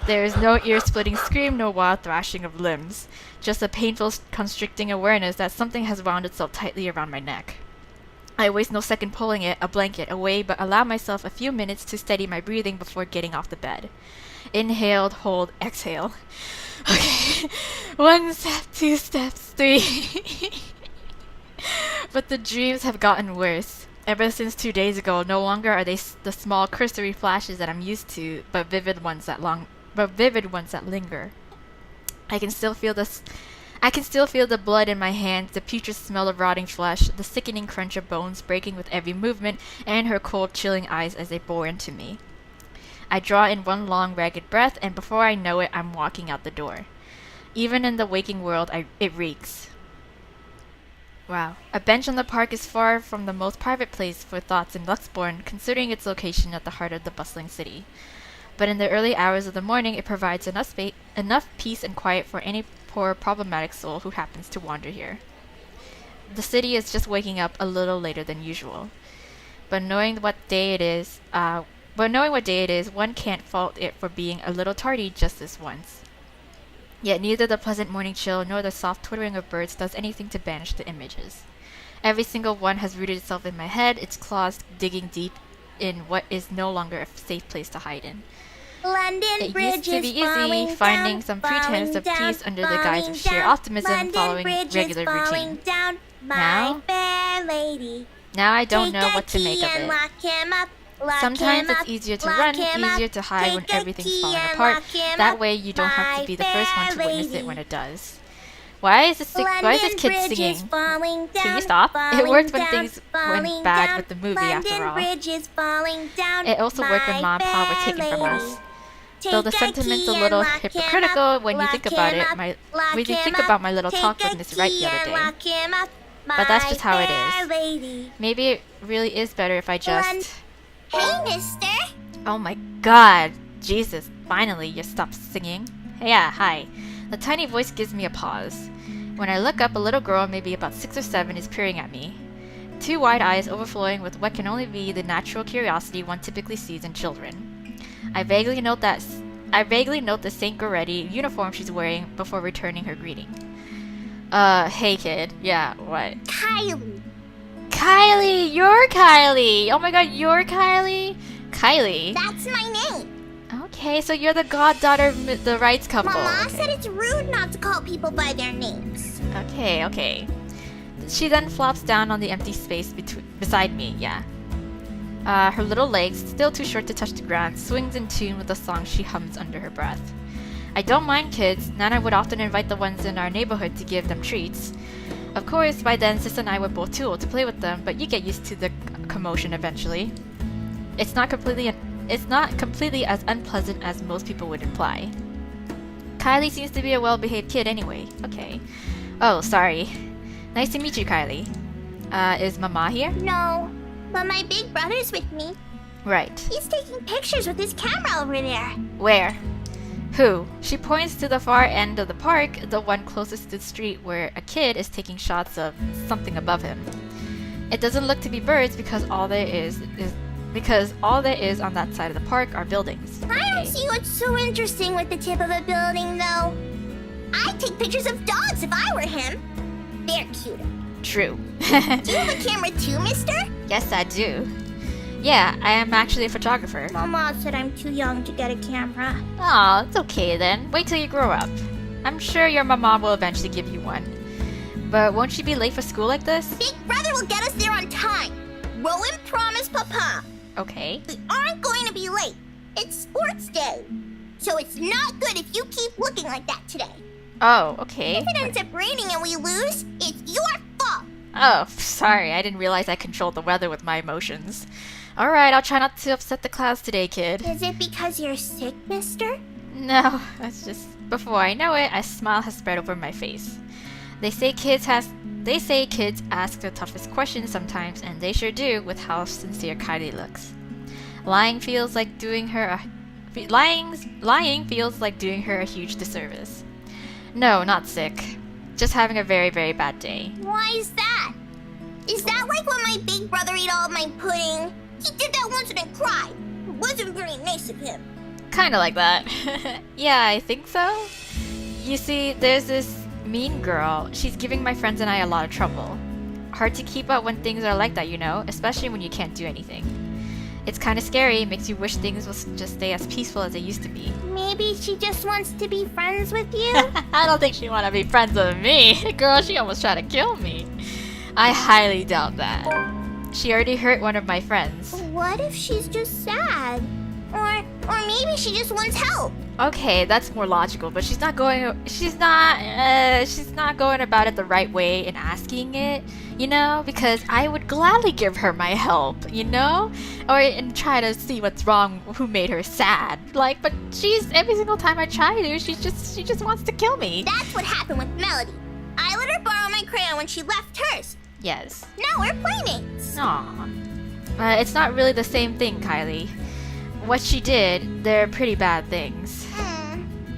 There is no ear-splitting scream, no wild thrashing of limbs. Just a painful, constricting awareness that something has wound itself tightly around my neck. I waste no second pulling a blanket away, but allow myself a few minutes to steady my breathing before getting off the bed. Inhale, hold, exhale. Okay, 1 step, 2 steps, 3. But the dreams have gotten worse. Ever since 2 days ago, no longer are they the small cursory flashes that I'm used to, but vivid ones that linger. I can still feel I can still feel the blood in my hands, the putrid smell of rotting flesh, the sickening crunch of bones breaking with every movement, and her cold, chilling eyes as they bore into me. I draw in one long, ragged breath, and before I know it, I'm walking out the door. Even in the waking world, it reeks. Wow. A bench on the park is far from the most private place for thoughts in Luxbourne, considering its location at the heart of the bustling city. But in the early hours of the morning, it provides enough peace and quiet for any poor problematic soul who happens to wander here. The city is just waking up a little later than usual. But knowing what day it is, one can't fault it for being a little tardy just this once. Yet neither the pleasant morning chill nor the soft twittering of birds does anything to banish the images. Every single one has rooted itself in my head, its claws digging deep in what is no longer a safe place to hide in. It used to be easy, finding some pretense of peace under the guise of sheer optimism following regular routine. Now I don't know what to make of it. Sometimes it's easier to run, easier to hide when everything's falling apart. That way you don't have to be the first one to witness it when it does. Why is this kid singing? Can you stop? It worked when things went bad with the movie after all. It also worked when Mom and Pa were taken from us. Though the sentiment's a little hypocritical when you think about it, my little talk with Miss Wright the other day. But that's just how it is. Maybe it really is better if I just... Hey, mister! Oh my god! Jesus, finally you stopped singing. Yeah, hi. The tiny voice gives me a pause. When I look up, a little girl, maybe about 6 or 7, is peering at me. 2 wide eyes overflowing with what can only be the natural curiosity one typically sees in children. I vaguely note the St. Goretti uniform she's wearing before returning her greeting. Hey kid. Yeah, what? Kylie! Kylie! You're Kylie! Oh my god, you're Kylie? Kylie? That's my name! Okay, so you're the goddaughter of the Wrights couple. Mama Okay. said it's rude not to call people by their names. Okay. She then flops down on the empty space beside me, yeah. Her little legs, still too short to touch the ground, swings in tune with the song she hums under her breath. I don't mind kids. Nana would often invite the ones in our neighborhood to give them treats. Of course, by then, Sis and I were both too old to play with them, but you get used to the commotion eventually. It's not completely as unpleasant as most people would imply. Kylie seems to be a well-behaved kid anyway. Okay. Oh, sorry. Nice to meet you, Kylie. Is Mama here? No, but my big brother's with me. Right. He's taking pictures with his camera over there. Where? Who? She points to the far end of the park, the one closest to the street where a kid is taking shots of something above him. It doesn't look to be birds because all there is on that side of the park are buildings. I don't see what's so interesting with the tip of a building, though. I'd take pictures of dogs if I were him. They're cuter. True. Do you have a camera too, mister? Yes, I do. Yeah, I am actually a photographer. Mama said I'm too young to get a camera. Aw, it's okay then. Wait till you grow up. I'm sure your mama will eventually give you one. But won't you be late for school like this? Big brother will get us there on time. Rowan promised Papa. Okay. We aren't going to be late. It's sports day. So it's not good if you keep looking like that today. Oh, okay. If it ends up raining and we lose, it's your fault. Oh, sorry. I didn't realize I controlled the weather with my emotions. Alright, I'll try not to upset the clouds today, kid. Is it because you're sick, mister? No, that's just... Before I know it, a smile has spread over my face. They say kids ask the toughest questions sometimes, and they sure do with how sincere Kylie looks. Lying feels like doing her a huge disservice. No, not sick. Just having a very, very bad day. Why is that? Is that like when my big brother ate all of my pudding? He did that once and then cried. It wasn't very nice of him. Kinda like that. Yeah, I think so. You see, there's this mean girl. She's giving my friends and I a lot of trouble. Hard to keep up when things are like that, you know, especially when you can't do anything. It's kinda scary, makes you wish things will just stay as peaceful as they used to be. Maybe she just wants to be friends with you? I don't think she wanna be friends with me. Girl, she almost tried to kill me. I highly doubt that. She already hurt one of my friends. What if she's just sad? Or maybe she just wants help. Okay, that's more logical, but she's not going about it the right way in asking it, you know, because I would gladly give her my help, you know, or and try to see what's wrong, who made her sad, like, but she's every single time I try to, she just wants to kill me. That's what happened with Melody. I let her borrow my crayon when she left hers. Yes. Now we're playmates. Aw. It's not really the same thing, Kylie. What she did, they're pretty bad things.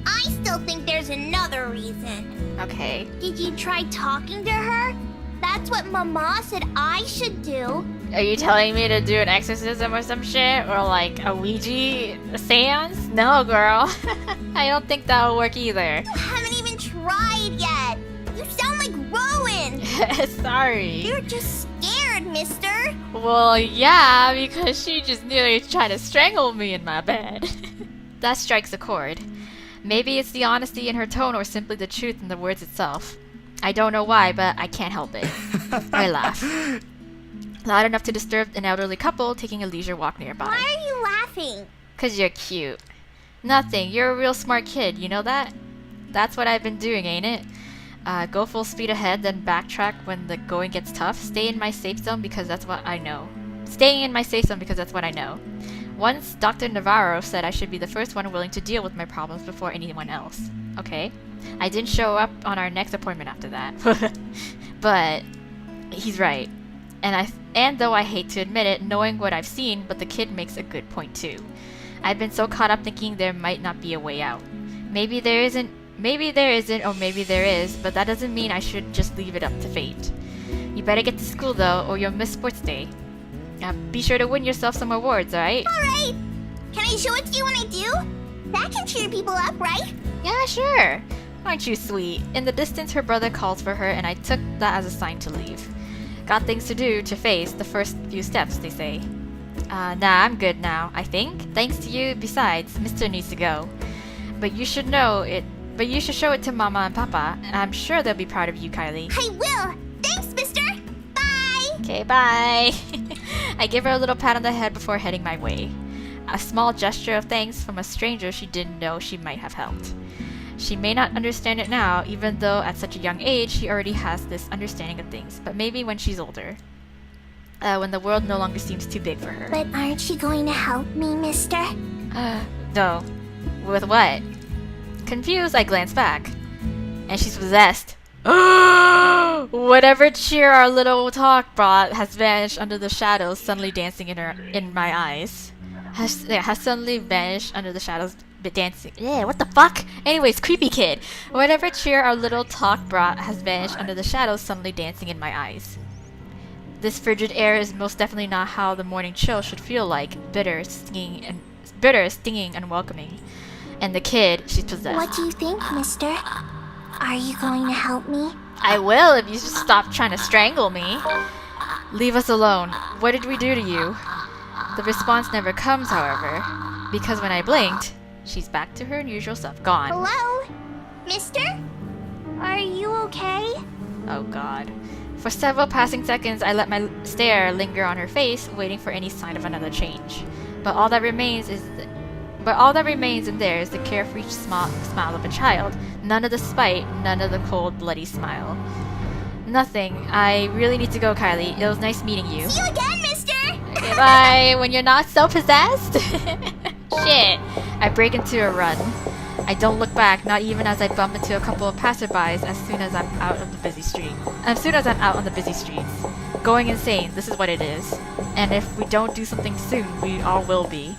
I still think there's another reason. Okay. Did you try talking to her? That's what Mama said I should do. Are you telling me to do an exorcism or some shit? Or like a Ouija seance? No, girl. I don't think that'll work either. You haven't even tried yet. You sound like Rowan. Sorry. You're just scared, mister. Well, yeah, because she just nearly tried to strangle me in my bed. That strikes a chord. Maybe it's the honesty in her tone or simply the truth in the words itself. I don't know why, but I can't help it. I laugh. Loud enough to disturb an elderly couple taking a leisure walk nearby. Why are you laughing? 'Cause you're cute. Nothing, you're a real smart kid, you know that? That's what I've been doing, ain't it? Go full speed ahead, then backtrack when the going gets tough. Stay in my safe zone because that's what I know. Staying in my safe zone because that's what I know. Once Dr. Navarro said I should be the first one willing to deal with my problems before anyone else. Okay. I didn't show up on our next appointment after that. But he's right. And though I hate to admit it, knowing what I've seen, but the kid makes a good point too. I've been so caught up thinking there might not be a way out. Maybe there isn't, or maybe there is, but that doesn't mean I should just leave it up to fate. You better get to school though, or you'll miss sports day. Be sure to win yourself some awards, alright? Alright. Can I show it to you when I do? That can cheer people up, right? Yeah, sure. Aren't you sweet? In the distance, her brother calls for her, and I took that as a sign to leave. Got things to do, to face, the first few steps, they say. Nah, I'm good now, I think. Thanks to you, besides, Mister needs to go. But you should show it to Mama and Papa, and I'm sure they'll be proud of you, Kylie. I will. Thanks, mister. Bye. Okay, bye. I give her a little pat on the head before heading my way. A small gesture of thanks from a stranger she didn't know she might have helped. She may not understand it now, even though at such a young age she already has this understanding of things, but maybe when she's older. When the world no longer seems too big for her. But aren't you going to help me, mister? No. With what? Confused, I glance back. And she's possessed. Whatever cheer our little talk brought has vanished under the shadows, suddenly dancing in my eyes. Has suddenly vanished under the shadows, dancing. Yeah, what the fuck? Anyways, creepy kid. Whatever cheer our little talk brought has vanished under the shadows, suddenly dancing in my eyes. This frigid air is most definitely not how the morning chill should feel like. Bitter, stinging, and welcoming. And the kid, she's possessed. What do you think, mister? Are you going to help me? I will if you just stop trying to strangle me. Leave us alone. What did we do to you? The response never comes, however, because when I blinked, she's back to her usual self, gone. Hello? Mister? Are you okay? Oh god. For several passing seconds, I let my stare linger on her face, waiting for any sign of another change. But all that remains in there is the carefree smile of a child. None of the spite, none of the cold, bloody smile. Nothing. I really need to go, Kylie. It was nice meeting you. See you again, mister! Okay, bye. When you're not so possessed? Shit. I break into a run. I don't look back, not even as I bump into a couple of passerbys as soon as I'm out on the busy streets. Going insane, this is what it is. And if we don't do something soon, we all will be.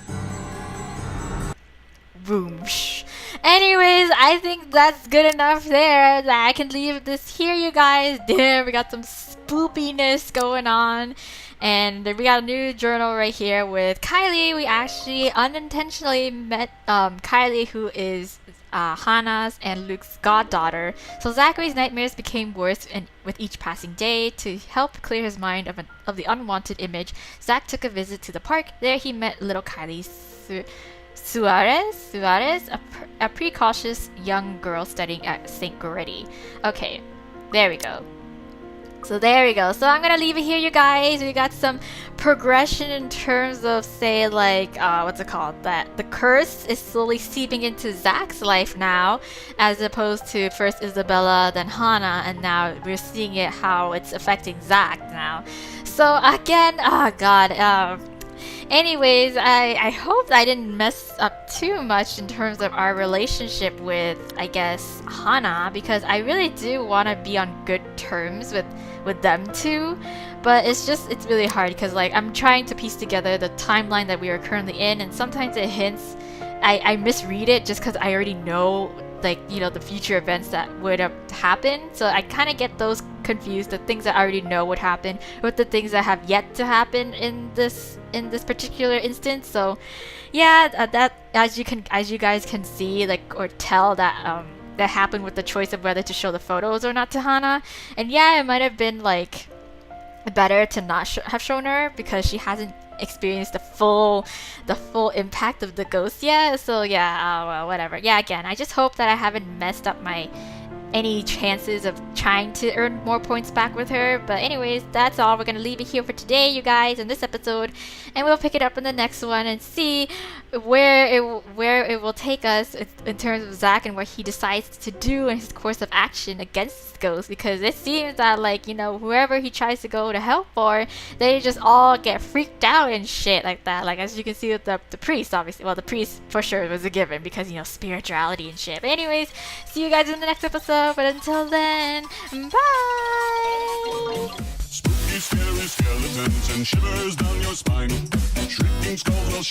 Boom. Shh. Anyways, I think that's good enough there. That I can leave this here, you guys. There, we got some spoopiness going on. And we got a new journal right here with Kylie. We actually unintentionally met Kylie, who is Hannah's and Luke's goddaughter. So Zachary's nightmares became worse with each passing day. To help clear his mind of the unwanted image, Zach took a visit to the park. There he met little Kylie Suarez, a precocious young girl studying at St. Goretti. Okay, there we go. So there we go. So I'm gonna leave it here, you guys. We got some progression in terms of, say, like, what's it called? That the curse is slowly seeping into Zach's life now, as opposed to first Isabella, then Hannah, and now we're seeing it how it's affecting Zach now. So again, oh god. Anyways, I hope I didn't mess up too much in terms of our relationship with, I guess, Hannah, because I really do want to be on good terms with them too. But it's really hard because, like, I'm trying to piece together the timeline that we are currently in, and sometimes it hints, I misread it just because I already know, like, you know, the future events that would have happened. So I kind of get those confused, the things that I already know would happen with the things that have yet to happen in this particular instance. So yeah, that as you guys can see, like, or tell, that that happened with the choice of whether to show the photos or not to Hannah. And yeah, it might have been like better to not have shown her because she hasn't experienced the full impact of the ghost yet. So yeah, well, whatever. Yeah, again, I just hope that I haven't messed up any chances of trying to earn more points back with her. But anyways, that's all. We're gonna leave it here for today, you guys, in this episode, and we'll pick it up in the next one and see where it will take us in terms of Zach and what he decides to do in his course of action against this ghost. Because it seems that, like, you know, whoever he tries to go to help for, they just all get freaked out and shit like that. Like, as you can see with the priest, obviously. Well, the priest for sure was a given because, you know, spirituality and shit. But anyways, see you guys in the next episode. But until then, bye! Spooky, scary skeletons and shivers down your spine. Shrieking skulls will